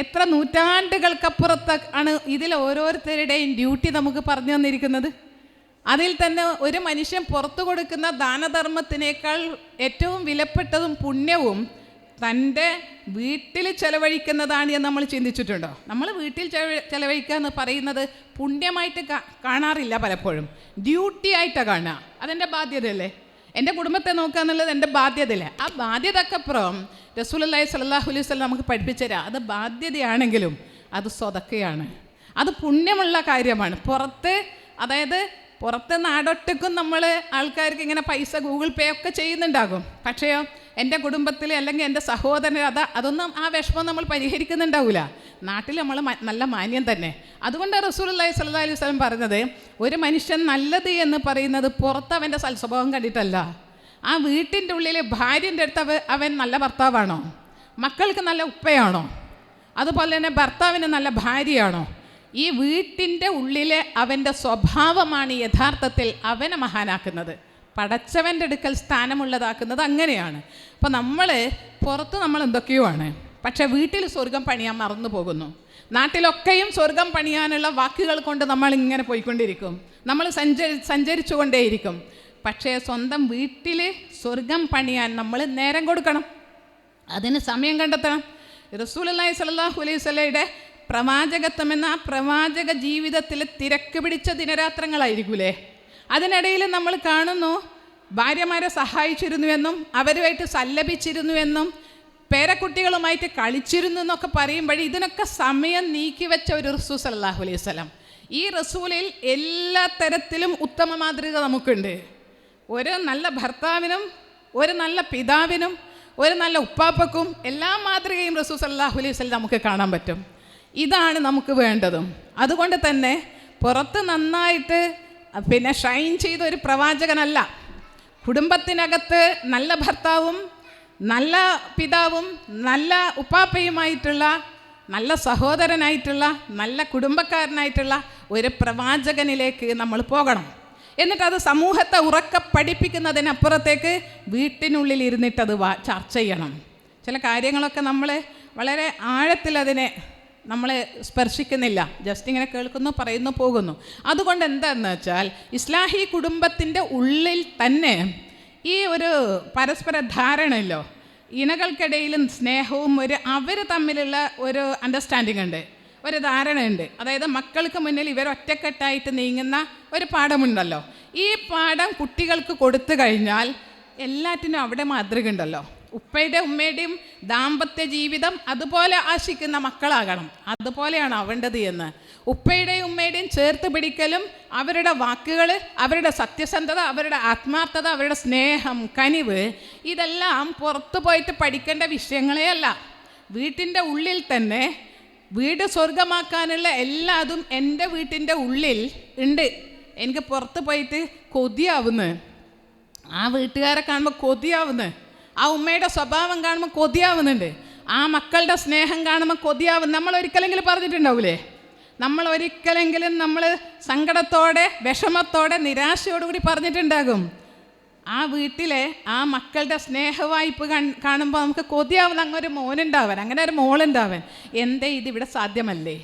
A: എത്ര നൂറ്റാണ്ടുകൾക്കപ്പുറത്ത് ആണ് ഇതിൽ ഓരോരുത്തരുടെയും ഡ്യൂട്ടി നമുക്ക് പറഞ്ഞു തന്നിരിക്കുന്നത്. അതിൽ തന്നെ ഒരു മനുഷ്യൻ പുറത്തു കൊടുക്കുന്ന ദാനധർമ്മത്തിനേക്കാൾ ഏറ്റവും വിലപ്പെട്ടതും പുണ്യവും തൻ്റെ വീട്ടിൽ ചെലവഴിക്കുന്നതാണ് എന്ന് നമ്മൾ ചിന്തിച്ചിട്ടുണ്ടോ? നമ്മൾ വീട്ടിൽ ചെലവഴിക്കുക എന്ന് പറയുന്നത് പുണ്യമായിട്ട് കാണാറില്ല, പലപ്പോഴും ഡ്യൂട്ടി ആയിട്ടാണ് കാണുക. അതെൻ്റെ ബാധ്യതയല്ലേ, എൻ്റെ കുടുംബത്തെ നോക്കുക എന്നുള്ളത് എൻ്റെ ബാധ്യതയല്ലേ. ആ ബാധ്യതക്കപ്പുറം റസൂലുള്ളാഹി സ്വല്ലല്ലാഹു അലൈഹി വസല്ലം നമുക്ക് പഠിപ്പിച്ചു തരാം, അത് ബാധ്യതയാണെങ്കിലും അത് സ്വതക്കയാണ്, അത് പുണ്യമുള്ള കാര്യമാണ്. പുറത്ത് നാടൊട്ടുക്കും നമ്മൾ ആൾക്കാർക്ക് ഇങ്ങനെ പൈസ ഗൂഗിൾ പേ ഒക്കെ ചെയ്യുന്നുണ്ടാകും. പക്ഷേ എൻ്റെ കുടുംബത്തിൽ അല്ലെങ്കിൽ എൻ്റെ സഹോദരൻ അതൊന്നും ആ വിഷമം നമ്മൾ പരിഹരിക്കുന്നുണ്ടാവില്ല. നാട്ടിൽ നമ്മൾ നല്ല മാന്യം തന്നെ. അതുകൊണ്ട് റസൂലുള്ളാഹി സ്വല്ലല്ലാഹു അലൈഹി വസല്ലം പറഞ്ഞത്, ഒരു മനുഷ്യൻ നല്ലത് എന്ന് പറയുന്നത് പുറത്ത് അവൻ്റെ സൽസ്വഭാവം കണ്ടിട്ടല്ല. ആ വീട്ടിൻ്റെ ഉള്ളിൽ ഭാര്യൻ്റെ അടുത്ത് അവൻ നല്ല ഭർത്താവാണോ, മക്കൾക്ക് നല്ല ഉപ്പയാണോ, അതുപോലെ തന്നെ ഭർത്താവിന് നല്ല ഭാര്യയാണോ, ഈ വീട്ടിൻ്റെ ഉള്ളിലെ അവൻ്റെ സ്വഭാവമാണ് യഥാർത്ഥത്തിൽ അവനെ മഹാനാക്കുന്നത്, പടച്ചവൻ്റെ അടുക്കൽ സ്ഥാനമുള്ളതാക്കുന്നത്. അങ്ങനെയാണ്. അപ്പോൾ പുറത്ത് നമ്മൾ എന്തൊക്കെയോ ആണ്, പക്ഷേ വീട്ടിൽ സ്വർഗം പണിയാൻ മറന്നു പോകുന്നു. നാട്ടിലൊക്കെയും സ്വർഗം പണിയാനുള്ള വാക്കുകൾ കൊണ്ട് നമ്മൾ ഇങ്ങനെ പോയിക്കൊണ്ടിരിക്കും, നമ്മൾ സഞ്ചരിച്ചു കൊണ്ടേയിരിക്കും. പക്ഷേ സ്വന്തം വീട്ടിൽ സ്വർഗം പണിയാൻ നമ്മൾ നേരം കൊടുക്കണം, അതിന് സമയം കണ്ടെത്തണം. റസൂലുള്ളാഹി സ്വല്ലല്ലാഹു അലൈഹി വസല്ലമയുടെ പ്രവാചകത്വം എന്ന ആ പ്രവാചക ജീവിതത്തിൽ തിരക്ക് പിടിച്ച ദിനരാത്രങ്ങളായിരിക്കൂലേ. അതിനിടയിൽ നമ്മൾ കാണുന്നു ഭാര്യമാരെ സഹായിച്ചിരുന്നുവെന്നും അവരുമായിട്ട് സല്ലപിച്ചിരുന്നുവെന്നും പേരക്കുട്ടികളുമായിട്ട് കളിച്ചിരുന്നു എന്നൊക്കെ പറയുമ്പോൾ ഇതിനൊക്കെ സമയം നീക്കിവെച്ച ഒരു റസൂൽ സല്ലല്ലാഹു അലൈഹി വസല്ലം. ഈ റസൂലിൽ എല്ലാ തരത്തിലും ഉത്തമ മാതൃക നമുക്കുണ്ട്. ഒരു നല്ല ഭർത്താവിനും ഒരു നല്ല പിതാവിനും ഒരു നല്ല ഉപ്പാപ്പക്കും എല്ലാ മാതൃകയും റസൂൽ സല്ലല്ലാഹു അലൈഹി വസല്ലം നമുക്ക് കാണാൻ പറ്റും. ഇതാണ് നമുക്ക് വേണ്ടതും. അതുകൊണ്ട് തന്നെ പുറത്ത് നന്നായിട്ട് ഷൈൻ ചെയ്ത ഒരു പ്രവാചകനല്ല, കുടുംബത്തിനകത്ത് നല്ല ഭർത്താവും നല്ല പിതാവും നല്ല ഉപ്പാപ്പയുമായിട്ടുള്ള നല്ല സഹോദരനായിട്ടുള്ള നല്ല കുടുംബക്കാരനായിട്ടുള്ള ഒരു പ്രവാചകനിലേക്ക് നമ്മൾ പോകണം. എന്നിട്ട് അത് സമൂഹത്തെ ഉറക്കെ പഠിപ്പിക്കുന്നതിനപ്പുറത്തേക്ക് വീട്ടിനുള്ളിൽ ഇരുന്നിട്ടത് ചർച്ച ചെയ്യണം. ചില കാര്യങ്ങളൊക്കെ നമ്മൾ വളരെ ആഴത്തിൽ അതിനെ നമ്മൾ സ്പർശിക്കുന്നില്ല, ജസ്റ്റ് ഇങ്ങനെ കേൾക്കുന്നു, പറയുന്നു, പോകുന്നു. അതുകൊണ്ട് എന്താണെന്ന് വെച്ചാൽ ഇസ്ലാഹി കുടുംബത്തിൻ്റെ ഉള്ളിൽ തന്നെ ഈ ഒരു പരസ്പര ധാരണയല്ലോ, ഇണകൾക്കിടയിലും സ്നേഹവും അവർ തമ്മിലുള്ള ഒരു അണ്ടർസ്റ്റാൻഡിങ് ഉണ്ട്, ഒരു ധാരണയുണ്ട്. അതായത് മക്കൾക്ക് മുന്നിൽ ഇവർ ഒറ്റക്കെട്ടായിട്ട് നീങ്ങുന്ന ഒരു പാഠമുണ്ടല്ലോ. ഈ പാഠം കുട്ടികൾക്ക് കൊടുത്തു കഴിഞ്ഞാൽ എല്ലാറ്റിനും അവിടെ മാതൃക ഉണ്ടല്ലോ. ഉപ്പയുടെ ഉമ്മയുടെയും ദാമ്പത്യ ജീവിതം അതുപോലെ ആശിക്കുന്ന മക്കളാകണം, അതുപോലെയാണ് ആവേണ്ടത് എന്ന്. ഉപ്പയുടെയും ഉമ്മയുടെയും ചേർത്ത് പിടിക്കലും അവരുടെ വാക്കുകൾ, അവരുടെ സത്യസന്ധത, അവരുടെ ആത്മാർത്ഥത, അവരുടെ സ്നേഹം, കനിവ്, ഇതെല്ലാം പുറത്തു പോയിട്ട് പഠിക്കേണ്ട വിഷയങ്ങളേ അല്ല. വീട്ടിൻ്റെ ഉള്ളിൽ തന്നെ വീട് സ്വർഗമാക്കാനുള്ള എല്ലാതും എൻ്റെ വീട്ടിൻ്റെ ഉള്ളിൽ ഉണ്ട്. എനിക്ക് പുറത്ത് പോയിട്ട് കൊതിയാവുന്നു, ആ വീട്ടുകാരെ കാണുമ്പോൾ കൊതിയാവുന്നു, ആ ഉമ്മയുടെ സ്വഭാവം കാണുമ്പോൾ കൊതിയാവുന്നുണ്ട്, ആ മക്കളുടെ സ്നേഹം കാണുമ്പോൾ കൊതിയാവും. നമ്മൾ ഒരിക്കലെങ്കിലും പറഞ്ഞിട്ടുണ്ടാവില്ലേ, നമ്മൾ സങ്കടത്തോടെ, വിഷമത്തോടെ, നിരാശയോടുകൂടി പറഞ്ഞിട്ടുണ്ടാകും. ആ വീട്ടിലെ ആ മക്കളുടെ സ്നേഹവായ്പ് കാണുമ്പോൾ നമുക്ക് കൊതിയാവുന്ന അങ്ങനെ ഒരു മോനുണ്ടാവാൻ, അങ്ങനെ ഒരു മോളുണ്ടാവാൻ. എന്തേ ഇതിവിടെ സാധ്യമല്ലേ?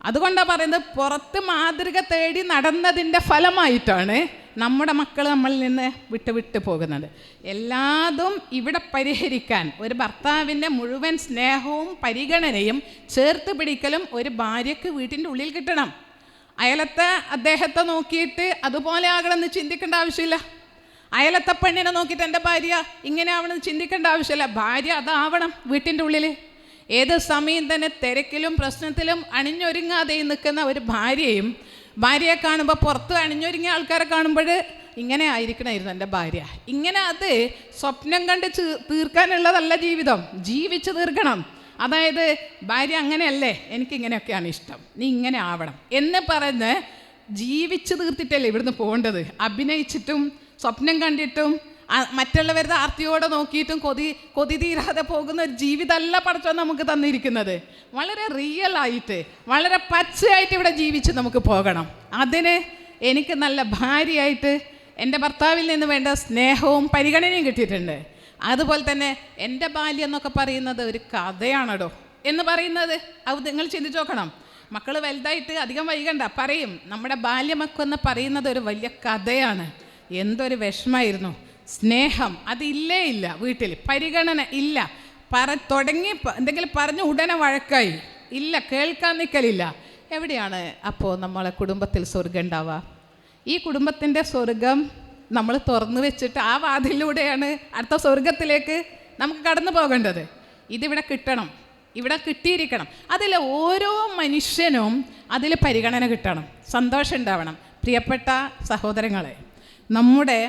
A: അതുകൊണ്ടാണ് പറയുന്നത്, പുറത്ത് മാതൃക തേടി നടന്നതിൻ്റെ ഫലമായിട്ടാണ് നമ്മുടെ മക്കൾ നമ്മളിൽ നിന്ന് വിട്ട് പോകുന്നത്. എല്ലാതും ഇവിടെ പരിഹരിക്കാൻ ഒരു ഭർത്താവിൻ്റെ മുഴുവൻ സ്നേഹവും പരിഗണനയും ചേർത്ത് പിടിക്കലും ഒരു ഭാര്യയ്ക്ക് വീട്ടിൻ്റെ ഉള്ളിൽ കിട്ടണം. അയലത്തെ അദ്ദേഹത്തെ നോക്കിയിട്ട് അതുപോലെ ആകണമെന്ന് ചിന്തിക്കേണ്ട ആവശ്യമില്ല. അയലത്തെ പെണ്ണിനെ നോക്കിയിട്ട് എൻ്റെ ഭാര്യ ഇങ്ങനെ ആവണമെന്ന് ചിന്തിക്കേണ്ട ആവശ്യമില്ല. ഭാര്യ അതാവണം വീട്ടിൻ്റെ ഉള്ളിൽ. ഏത് സമയം തന്നെ തിരക്കിലും പ്രശ്നത്തിലും അണിഞ്ഞൊരുങ്ങാതെ നിൽക്കുന്ന ഒരു ഭാര്യയെ കാണുമ്പോൾ, പുറത്ത് അണിഞ്ഞൊരുങ്ങിയ ആൾക്കാരെ കാണുമ്പോൾ ഇങ്ങനെ ആയിരിക്കണമായിരുന്നു എൻ്റെ ഭാര്യ. ഇങ്ങനെ അത് സ്വപ്നം കണ്ട് തീർക്കാനുള്ളതല്ല ജീവിതം, ജീവിച്ച് തീർക്കണം. അതായത് ഭാര്യ അങ്ങനെയല്ലേ, എനിക്കിങ്ങനെയൊക്കെയാണ് ഇഷ്ടം, നീ ഇങ്ങനെ ആവണം എന്ന് പറഞ്ഞ് ജീവിച്ച് തീർത്തിട്ടല്ലേ ഇവിടുന്ന് പോകേണ്ടത്. അഭിനയിച്ചിട്ടും സ്വപ്നം കണ്ടിട്ടും മറ്റുള്ളവരുടെ ആർത്തിയോടെ നോക്കിയിട്ടും കൊതി തീരാതെ പോകുന്ന ഒരു ജീവിതമല്ല പടച്ചോൻ നമുക്ക് തന്നിരിക്കുന്നത്. വളരെ റിയലായിട്ട്, വളരെ പച്ചയായിട്ട് ഇവിടെ ജീവിച്ച് നമുക്ക് പോകണം. അതിന് എനിക്ക് നല്ല ഭാര്യയായിട്ട് എൻ്റെ ഭർത്താവിൽ നിന്ന് വേണ്ട സ്നേഹവും പരിഗണനയും കിട്ടിയിട്ടുണ്ട്. അതുപോലെ തന്നെ എൻ്റെ ബാല്യം എന്നൊക്കെ പറയുന്നത് ഒരു കഥയാണോ എന്ന് പറയുന്നത് അത് നിങ്ങൾ ചിന്തിച്ച് നോക്കണം. മക്കൾ വലുതായിട്ട് അധികം വൈകണ്ട പറയും, നമ്മുടെ ബാല്യമൊക്കെ പറയുന്നത് ഒരു വലിയ കഥയാണ്. എന്തൊരു വിഷമായിരുന്നു. സ്നേഹം അതില്ലേ ഇല്ല, വീട്ടിൽ പരിഗണന ഇല്ല, തുടങ്ങി എന്തെങ്കിലും പറഞ്ഞ് ഉടനെ വഴക്കായി, ഇല്ല കേൾക്കാൻ നിൽക്കലില്ല. എവിടെയാണ് അപ്പോൾ നമ്മളെ കുടുംബത്തിൽ സ്വർഗം ഉണ്ടാവുക? ഈ കുടുംബത്തിൻ്റെ സ്വർഗം നമ്മൾ തുറന്നു വെച്ചിട്ട് ആ വാതിലൂടെയാണ് അടുത്ത സ്വർഗത്തിലേക്ക് നമുക്ക് കടന്നു പോകേണ്ടത്. ഇതിവിടെ കിട്ടണം, ഇവിടെ കിട്ടിയിരിക്കണം. അതിൽ ഓരോ മനുഷ്യനും അതിൽ പരിഗണന കിട്ടണം, സന്തോഷം ഉണ്ടാവണം. പ്രിയപ്പെട്ട സഹോദരങ്ങളെ, നമ്മുടെ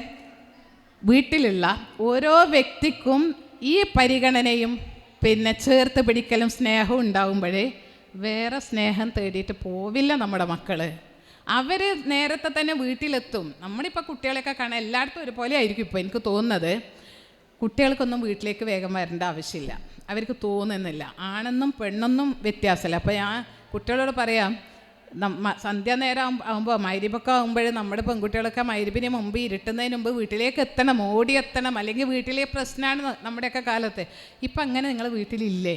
A: വീട്ടിലുള്ള ഓരോ വ്യക്തിക്കും ഈ പരിഗണനയും ചേർത്ത് പിടിക്കലും സ്നേഹവും ഉണ്ടാകുമ്പോഴേ വേറെ സ്നേഹം തേടിയിട്ട് പോവില്ല നമ്മുടെ മക്കൾ. അവർ നേരത്തെ തന്നെ വീട്ടിലെത്തും. നമ്മളിപ്പോൾ കുട്ടികളെയൊക്കെ കാണാൻ എല്ലായിടത്തും ഒരുപോലെ ആയിരിക്കും. ഇപ്പോൾ എനിക്ക് തോന്നുന്നത് കുട്ടികൾക്കൊന്നും വീട്ടിലേക്ക് വേഗം വരേണ്ട ആവശ്യമില്ല, അവർക്ക് തോന്നുന്നില്ല. ആണെന്നും പെണ്ണെന്നും വ്യത്യാസമില്ല. അപ്പോൾ ഞാൻ കുട്ടികളോട് പറയാം, സന്ധ്യാനേരം ആകുമ്പോൾ മഗ്‌രിബൊക്കെ ആകുമ്പോൾ നമ്മുടെ പെൺകുട്ടികളൊക്കെ മഗ്‌രിബിന് മുമ്പ് ഇരുട്ടുന്നതിന് മുമ്പ് വീട്ടിലേക്ക് എത്തണം, ഓടിയെത്തണം, അല്ലെങ്കിൽ വീട്ടിലെ പ്രശ്നമാണ് നമ്മുടെയൊക്കെ കാലത്ത്. ഇപ്പം അങ്ങനെ നിങ്ങൾ വീട്ടിലില്ലേ?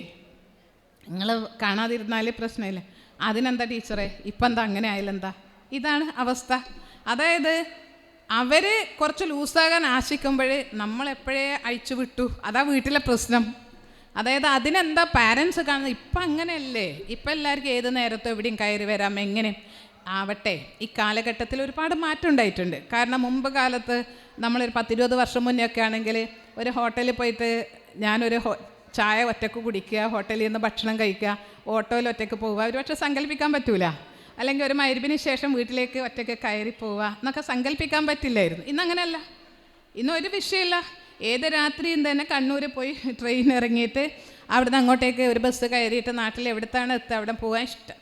A: നിങ്ങൾ കാണാതിരുന്നാൽ പ്രശ്നമില്ല. അതിനെന്താ ടീച്ചറെ ഇപ്പം എന്താ അങ്ങനെ ആയാലെന്താ? ഇതാണ് അവസ്ഥ. അതായത് അവർ കുറച്ച് ലൂസാകാൻ ആശിക്കുമ്പോൾ നമ്മളെപ്പോഴേ അഴിച്ചു വിട്ടു, അതാ വീട്ടിലെ പ്രശ്നം. അതായത് അതിനെന്താ പാരൻസ് കാണുന്നത്? ഇപ്പം അങ്ങനെയല്ലേ, ഇപ്പം എല്ലാവർക്കും ഏത് നേരത്തും എവിടെയും കയറി വരാം, എങ്ങനെ ആവട്ടെ. ഈ കാലഘട്ടത്തിൽ ഒരുപാട് മാറ്റം ഉണ്ടായിട്ടുണ്ട്. കാരണം മുമ്പ് കാലത്ത് നമ്മളൊരു 10-20 വർഷം മുന്നേ ഒക്കെ ആണെങ്കിൽ ഒരു ഹോട്ടലിൽ പോയിട്ട് ഞാനൊരു ചായ ഒറ്റക്ക് കുടിക്കുക, ഹോട്ടലിൽ നിന്ന് ഭക്ഷണം കഴിക്കുക, ഓട്ടോയിൽ ഒറ്റയ്ക്ക് പോവുക, ഒരു പക്ഷേ സങ്കല്പിക്കാൻ പറ്റൂല. അല്ലെങ്കിൽ ഒരു മഗ്‌രിബിന് ശേഷം വീട്ടിലേക്ക് ഒറ്റയ്ക്ക് കയറി പോവുക എന്നൊക്കെ സങ്കല്പിക്കാൻ പറ്റില്ലായിരുന്നു. ഇന്നങ്ങനെയല്ല, ഇന്നൊരു വിഷയമില്ല. ഏത് രാത്രിയും തന്നെ കണ്ണൂർ പോയി ട്രെയിൻ ഇറങ്ങിയിട്ട് അവിടുന്ന് അങ്ങോട്ടേക്ക് ഒരു ബസ് കയറിയിട്ട് നാട്ടിൽ എവിടത്താണ് എത്തുക അവിടെ പോകാൻ ഇഷ്ടം.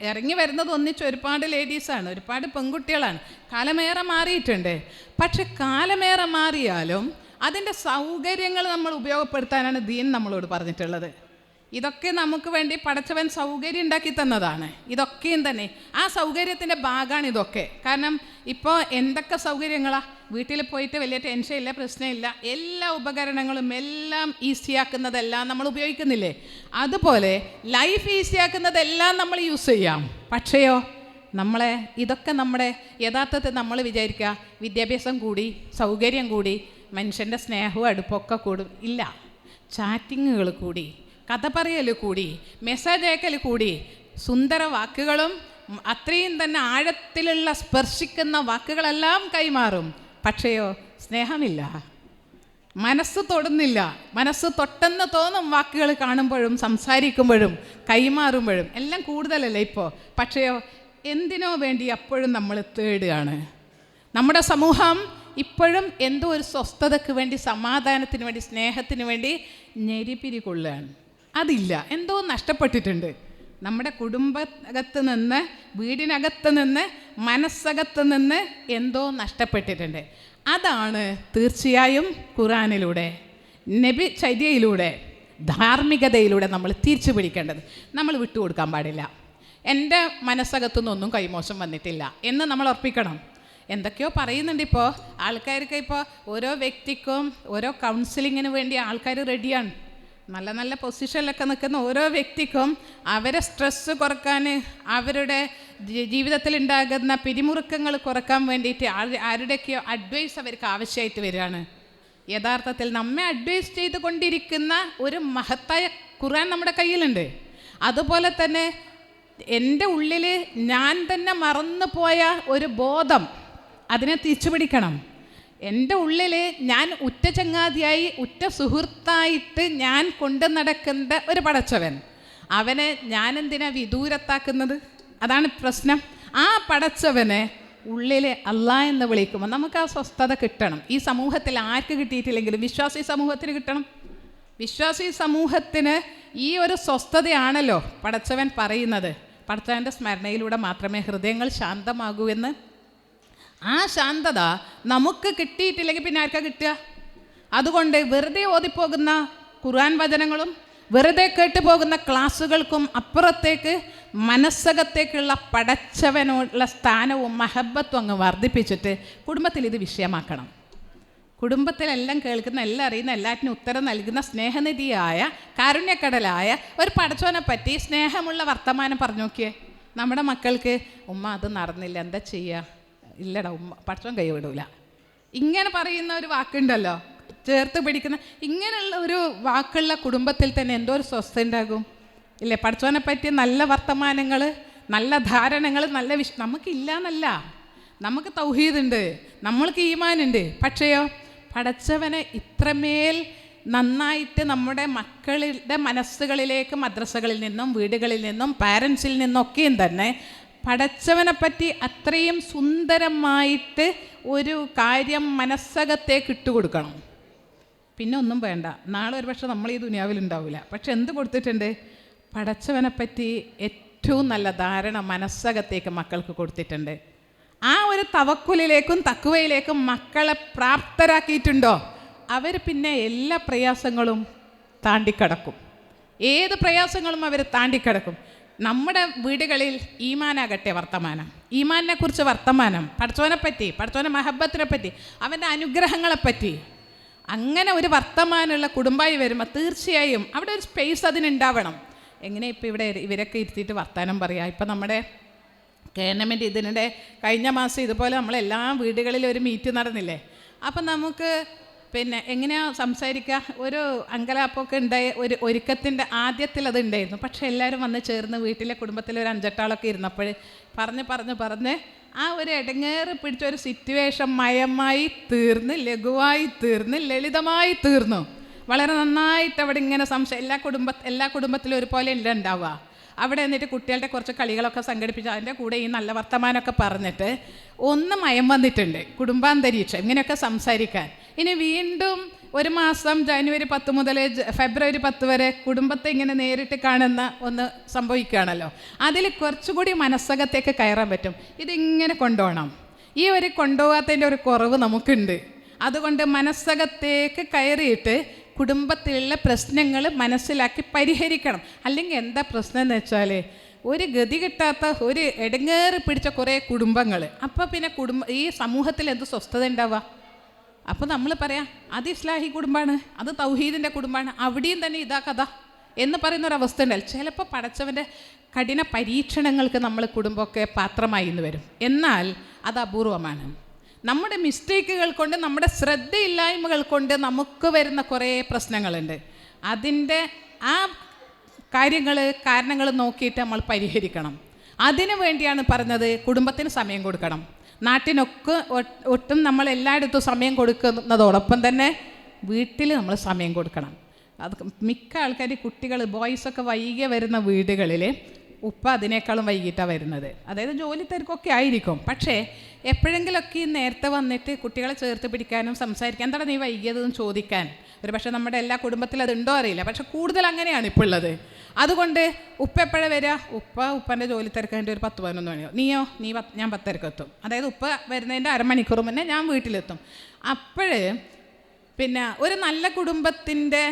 A: ഇറങ്ങി വരുന്നത് ഒന്നിച്ച് ഒരുപാട് ലേഡീസാണ്, ഒരുപാട് പെൺകുട്ടികളാണ്. കാലമേറെ മാറിയിട്ടുണ്ട്. പക്ഷെ കാലമേറെ മാറിയാലും അതിൻ്റെ സൗകര്യങ്ങൾ നമ്മൾ ഉപയോഗപ്പെടുത്താനാണ് ദീൻ നമ്മളോട് പറഞ്ഞിട്ടുള്ളത്. ഇതൊക്കെ നമുക്ക് വേണ്ടി പടച്ചവൻ സൗകര്യം ഉണ്ടാക്കി തന്നതാണ്. ഇതൊക്കെയും തന്നെ ആ സൗകര്യത്തിൻ്റെ ഭാഗമാണ് ഇതൊക്കെ. കാരണം ഇപ്പോൾ എന്തൊക്കെ സൗകര്യങ്ങളാണ്, വീട്ടിൽ പോയിട്ട് വലിയ ടെൻഷനില്ല, പ്രശ്നമില്ല, എല്ലാ ഉപകരണങ്ങളും എല്ലാം ഈസിയാക്കുന്നതെല്ലാം നമ്മൾ ഉപയോഗിക്കുന്നില്ലേ? അതുപോലെ ലൈഫ് ഈസിയാക്കുന്നതെല്ലാം നമ്മൾ യൂസ് ചെയ്യാം. പക്ഷേയോ ഇതൊക്കെ നമ്മുടെ യഥാർത്ഥത്തിൽ നമ്മൾ വിചാരിക്കുക വിദ്യാഭ്യാസം കൂടി, സൗകര്യം കൂടി, മനുഷ്യൻ്റെ സ്നേഹവും അടുപ്പൊക്കെ കൂടും. ഇല്ല, ചാറ്റിങ്ങുകൾ കൂടി, കഥ പറയൽ കൂടി, മെസ്സേജ് അയക്കൽ കൂടി, സുന്ദര വാക്കുകളും അത്രയും തന്നെ ആഴത്തിലുള്ള സ്പർശിക്കുന്ന വാക്കുകളെല്ലാം കൈമാറും. പക്ഷേയോ സ്നേഹമില്ല, മനസ്സ് തൊടുന്നില്ല. മനസ്സ് തൊട്ടെന്ന് തോന്നും വാക്കുകൾ കാണുമ്പോഴും സംസാരിക്കുമ്പോഴും കൈമാറുമ്പോഴും എല്ലാം കൂടുതലല്ലേ ഇപ്പോൾ. പക്ഷേയോ എന്തിനോ വേണ്ടി അപ്പോഴും നമ്മൾ തേടുകയാണ്. നമ്മുടെ സമൂഹം ഇപ്പോഴും എന്തോ ഒരു സ്വസ്ഥതയ്ക്ക് വേണ്ടി, സമാധാനത്തിന് വേണ്ടി, സ്നേഹത്തിന് വേണ്ടി ഞെരിപിരി കൊള്ളുകയാണ്. അതില്ല, എന്തോ നഷ്ടപ്പെട്ടിട്ടുണ്ട്. നമ്മുടെ കുടുംബകത്ത് നിന്ന്, വീടിനകത്ത് നിന്ന്, മനസ്സകത്ത് നിന്ന് എന്തോ നഷ്ടപ്പെട്ടിട്ടുണ്ട്. അതാണ് തീർച്ചയായും ഖുർആനിലൂടെ, നബി ചര്യയിലൂടെ, ധാർമ്മികതയിലൂടെ നമ്മൾ തിരിച്ചു പിടിക്കേണ്ടത്. നമ്മൾ വിട്ടുകൊടുക്കാൻ പാടില്ല. എൻ്റെ മനസ്സകത്തുനിന്നൊന്നും കൈമോശം വന്നിട്ടില്ല എന്ന് നമ്മൾ ഉറപ്പിക്കണം. എന്തൊക്കെയോ പറയുന്നുണ്ട് ഇപ്പോൾ ആൾക്കാർക്ക്. ഇപ്പോൾ ഓരോ വ്യക്തിക്കും ഓരോ കൗൺസിലിങ്ങിന് വേണ്ടി ആൾക്കാർ റെഡിയാണ്. നല്ല നല്ല പൊസിഷനിലൊക്കെ നിൽക്കുന്ന ഓരോ വ്യക്തിക്കും അവരെ സ്ട്രെസ്സ് കുറക്കാൻ, അവരുടെ ജീവിതത്തിൽ ഉണ്ടാകുന്ന പിരിമുറുക്കങ്ങൾ കുറക്കാൻ വേണ്ടിയിട്ട് ആരുടെയൊക്കെയോ അഡ്വൈസ് അവർക്ക് ആവശ്യമായിട്ട് വരികയാണ്. യഥാർത്ഥത്തിൽ നമ്മെ അഡ്വൈസ് ചെയ്ത് കൊണ്ടിരിക്കുന്ന ഒരു മഹത്തായ ഖുർആൻ നമ്മുടെ കയ്യിലുണ്ട്. അതുപോലെ തന്നെ എൻ്റെ ഉള്ളിൽ ഞാൻ തന്നെ മറന്നു പോയ ഒരു ബോധം, അതിനെ തിരിച്ചു പിടിക്കണം. എൻ്റെ ഉള്ളിൽ ഞാൻ ഉറ്റ ചങ്ങാതിയായി, ഉറ്റ സുഹൃത്തായിട്ട് ഞാൻ കൊണ്ടു നടക്കുന്ന ഒരു പടച്ചവൻ, അവനെ ഞാനെന്തിനാ വിദൂരത്താക്കുന്നത്? അതാണ് പ്രശ്നം. ആ പടച്ചവനെ ഉള്ളിൽ അല്ലാ എന്ന് വിളിക്കുമ്പോൾ നമുക്ക് ആ സ്വസ്ഥത കിട്ടണം. ഈ സമൂഹത്തിൽ ആർക്ക് കിട്ടിയിട്ടില്ലെങ്കിലും വിശ്വാസി സമൂഹത്തിന് കിട്ടണം. വിശ്വാസി സമൂഹത്തിന് ഈ ഒരു സ്വസ്ഥതയാണല്ലോ പടച്ചവൻ പറയുന്നത്. പടച്ചവൻ്റെ സ്മരണയിലൂടെ മാത്രമേ ഹൃദയങ്ങൾ ശാന്തമാകൂ എന്ന്. ആ ശാന്തത നമുക്ക് കിട്ടിയിട്ടില്ലെങ്കിൽ പിന്നെ ആർക്കാ കിട്ടുക? അതുകൊണ്ട് വെറുതെ ഓതിപ്പോകുന്ന ഖുർആൻ വചനങ്ങളും വെറുതെ കേട്ടുപോകുന്ന ക്ലാസ്സുകൾക്കും അപ്പുറത്തേക്ക് മനസ്സകത്തേക്കുള്ള പടച്ചവനുള്ള സ്ഥാനവും മഹബത്തും അങ്ങ് വർദ്ധിപ്പിച്ചിട്ട് കുടുംബത്തിൽ ഇത് വിഷയമാക്കണം. കുടുംബത്തിലെല്ലാം കേൾക്കുന്ന, എല്ലാം അറിയുന്ന, എല്ലാറ്റിനും ഉത്തരം നൽകുന്ന സ്നേഹനിധിയായ കാരുണ്യക്കടലായ ഒരു പടച്ചവനെ പറ്റി സ്നേഹമുള്ള വർത്തമാനം പറഞ്ഞു നോക്കിയേ. നമ്മുടെ മക്കൾക്ക് ഉമ്മ അത് നടന്നില്ല, എന്താ ചെയ്യുക? ഇല്ലടാ ഉമ്മ പടച്ചവൻ കൈ വിടൂല. ഇങ്ങനെ പറയുന്ന ഒരു വാക്കുണ്ടല്ലോ, ചേർത്ത് പിടിക്കുന്ന, ഇങ്ങനെയുള്ള ഒരു വാക്കുള്ള കുടുംബത്തിൽ തന്നെ എന്തോ ഒരു സ്വസ്ഥ ഉണ്ടാകും ഇല്ലേ? പടച്ചവനെ പറ്റി നല്ല വർത്തമാനങ്ങൾ, നല്ല ധാരണകൾ, നല്ല നമുക്കില്ല എന്നല്ല, നമുക്ക് തൗഹീദുണ്ട്, നമ്മൾക്ക് ഈമാനുണ്ട്. പക്ഷേയോ പടച്ചവനെ ഇത്രമേൽ നന്നായിട്ട് നമ്മുടെ മക്കളുടെ മനസ്സുകളിലേക്ക് മദ്രസകളിൽ നിന്നും വീടുകളിൽ നിന്നും പാരൻസിൽ നിന്നൊക്കെയും തന്നെ പടച്ചവനെ പറ്റി അത്രയും സുന്ദരമായിട്ട് ഒരു കാര്യം മനസ്സകത്തേക്ക് ഇട്ടുകൊടുക്കണം. പിന്നെ ഒന്നും വേണ്ട. നാളെ ഒരു പക്ഷെ നമ്മൾ ഈ ദുനിയാവിലുണ്ടാവില്ല. പക്ഷെ എന്ത് കൊടുത്തിട്ടുണ്ട്? പടച്ചവനെപ്പറ്റി ഏറ്റവും നല്ല ധാരണ മനസ്സകത്തേക്ക് മക്കൾക്ക് കൊടുത്തിട്ടുണ്ട്. ആ ഒരു തവക്കുലിലേക്കും തക്കുവയിലേക്കും മക്കളെ പ്രാപ്തരാക്കിയിട്ടുണ്ടോ, അവർ പിന്നെ എല്ലാ പ്രയാസങ്ങളും താണ്ടിക്കടക്കും. ഏത് പ്രയാസങ്ങളും അവർ താണ്ടിക്കടക്കും. നമ്മുടെ വീടുകളിൽ ഈമാനാകട്ടെ വർത്തമാനം, ഈമാനിനെ കുറിച്ച് വർത്തമാനം, പടച്ചവനെപ്പറ്റി, പടച്ചവനെ മഹബത്തിനെ പറ്റി, അവൻ്റെ അനുഗ്രഹങ്ങളെപ്പറ്റി അങ്ങനെ ഒരു വർത്തമാനമുള്ള കുടുംബമായി വരുമ്പോൾ തീർച്ചയായും അവിടെ ഒരു സ്പേസ് അതിനുണ്ടാവണം. എങ്ങനെ ഇപ്പോൾ ഇവിടെ ഇവരൊക്കെ ഇരുത്തിയിട്ട് വർത്തമാനം പറയാം? ഇപ്പം നമ്മുടെ ഗവൺമെൻറ് ഇതിനിടെ കഴിഞ്ഞ മാസം ഇതുപോലെ നമ്മളെല്ലാ വീടുകളിലും ഒരു മീറ്റ് നടന്നില്ലേ? അപ്പം നമുക്ക് പിന്നെ എങ്ങനെയാണ് സംസാരിക്കുക? ഒരു അങ്കലാപ്പൊക്കെ ഉണ്ടായ ഒരു ഒരുക്കത്തിൻ്റെ ആദ്യത്തിൽ അത് ഉണ്ടായിരുന്നു. പക്ഷേ എല്ലാവരും വന്ന് ചേർന്ന് വീട്ടിലെ കുടുംബത്തിലെ ഒരു 5-8 ആളൊക്കെ ഇരുന്നപ്പോൾ പറഞ്ഞ് ആ ഒരു ഇടങ്ങേറ് പിടിച്ച ഒരു സിറ്റുവേഷൻ മയമായി തീർന്ന്, ലഘുവായി തീർന്ന്, ലളിതമായി തീർന്നു. വളരെ നന്നായിട്ട് അവിടെ ഇങ്ങനെ എല്ലാ കുടുംബത്തിലും ഒരുപോലെ ഇല്ല ഉണ്ടാവുക. അവിടെ എന്നിട്ട് കുട്ടികളുടെ കുറച്ച് കളികളൊക്കെ സംഘടിപ്പിച്ച് അതിൻ്റെ കൂടെ ഈ നല്ല വർത്തമാനമൊക്കെ പറഞ്ഞിട്ട് ഒന്ന് മയം വന്നിട്ടുണ്ട് കുടുംബാന്തരീക്ഷം ഇങ്ങനെയൊക്കെ സംസാരിക്കാൻ. ഇനി വീണ്ടും ഒരു മാസം ജനുവരി 10 മുതൽ ഫെബ്രുവരി 10 വരെ കുടുംബത്തെ ഇങ്ങനെ നേരിട്ട് കാണുന്ന ഒന്ന് സംഭവിക്കുകയാണല്ലോ. അതിൽ കുറച്ചുകൂടി മനസ്സകത്തേക്ക് കയറാൻ പറ്റും. ഇതിങ്ങനെ കൊണ്ടുപോകണം. ഈ ഒരു കൊണ്ടുപോകാത്തതിൻ്റെ ഒരു കുറവ് നമുക്കുണ്ട്. അതുകൊണ്ട് മനസ്സകത്തേക്ക് കയറിയിട്ട് കുടുംബത്തിലുള്ള പ്രശ്നങ്ങൾ മനസ്സിലാക്കി പരിഹരിക്കണം. അല്ലെങ്കിൽ എന്താ പ്രശ്നം എന്ന് വെച്ചാൽ ഒരു ഗതി കിട്ടാത്ത ഒരു ഇടങ്ങേറ് പിടിച്ച കുറേ കുടുംബങ്ങൾ. അപ്പോൾ പിന്നെ ഈ സമൂഹത്തിൽ എന്ത് സ്വസ്ഥത ഉണ്ടാവുക? അപ്പോൾ നമ്മൾ പറയാം അത് ഇസ്ലാഹി കുടുംബമാണ്, അത് തൗഹീദിൻ്റെ കുടുംബമാണ്, അവിടെയും തന്നെ ഇതാ കഥ എന്ന് പറയുന്നൊരവസ്ഥ ഉണ്ടല്ലോ. ചിലപ്പോൾ പടച്ചവൻ്റെ കഠിന പരീക്ഷണങ്ങൾക്ക് നമ്മൾ കുടുംബമൊക്കെ പാത്രമായി എന്ന് വരും. എന്നാൽ അത് അപൂർവമാണ്. നമ്മുടെ മിസ്റ്റേക്കുകൾ കൊണ്ട്, നമ്മുടെ ശ്രദ്ധയില്ലായ്മകൾ കൊണ്ട് നമുക്ക് വരുന്ന കുറേ പ്രശ്നങ്ങളുണ്ട്. അതിൻ്റെ ആ കാരണങ്ങൾ നോക്കിയിട്ട് നമ്മൾ പരിഹരിക്കണം. അതിനു വേണ്ടിയാണ് പറഞ്ഞത് കുടുംബത്തിന് സമയം കൊടുക്കണം. നാട്ടിനൊക്കെ ഒട്ടും നമ്മൾ എല്ലായിടത്തും സമയം കൊടുക്കുന്നതോടൊപ്പം തന്നെ വീട്ടിൽ നമ്മൾ സമയം കൊടുക്കണം. അത് മിക്ക ആൾക്കാർ കുട്ടികൾ ബോയ്സൊക്കെ വൈകിയ വരുന്ന വീടുകളിൽ ഉപ്പ അതിനേക്കാളും വൈകിട്ടാണ് വരുന്നത്. അതായത് ജോലി തിരക്കൊക്കെ ആയിരിക്കും. പക്ഷേ എപ്പോഴെങ്കിലുമൊക്കെ നേരത്തെ വന്നിട്ട് കുട്ടികളെ ചേർത്ത് പിടിക്കാനും സംസാരിക്കാൻ, എന്താണ് നീ വൈകിയതെന്ന് ചോദിക്കാൻ. ഒരു പക്ഷേ നമ്മുടെ എല്ലാ കുടുംബത്തിലും അതുണ്ടോ അറിയില്ല, പക്ഷെ കൂടുതൽ അങ്ങനെയാണ് ഇപ്പോൾ ഉള്ളത്. അതുകൊണ്ട് ഉപ്പ എപ്പോഴാണ് വരിക? ഉപ്പൻ്റെ ജോലി തിരക്കേണ്ട ഒരു 10-11 മണിയോ. ഞാൻ 10:30 എത്തും. അതായത് ഉപ്പ വരുന്നതിൻ്റെ അരമണിക്കൂർ മുന്നേ ഞാൻ വീട്ടിലെത്തും. അപ്പോൾ പിന്നെ ഒരു നല്ല കുടുംബത്തിൻ്റെ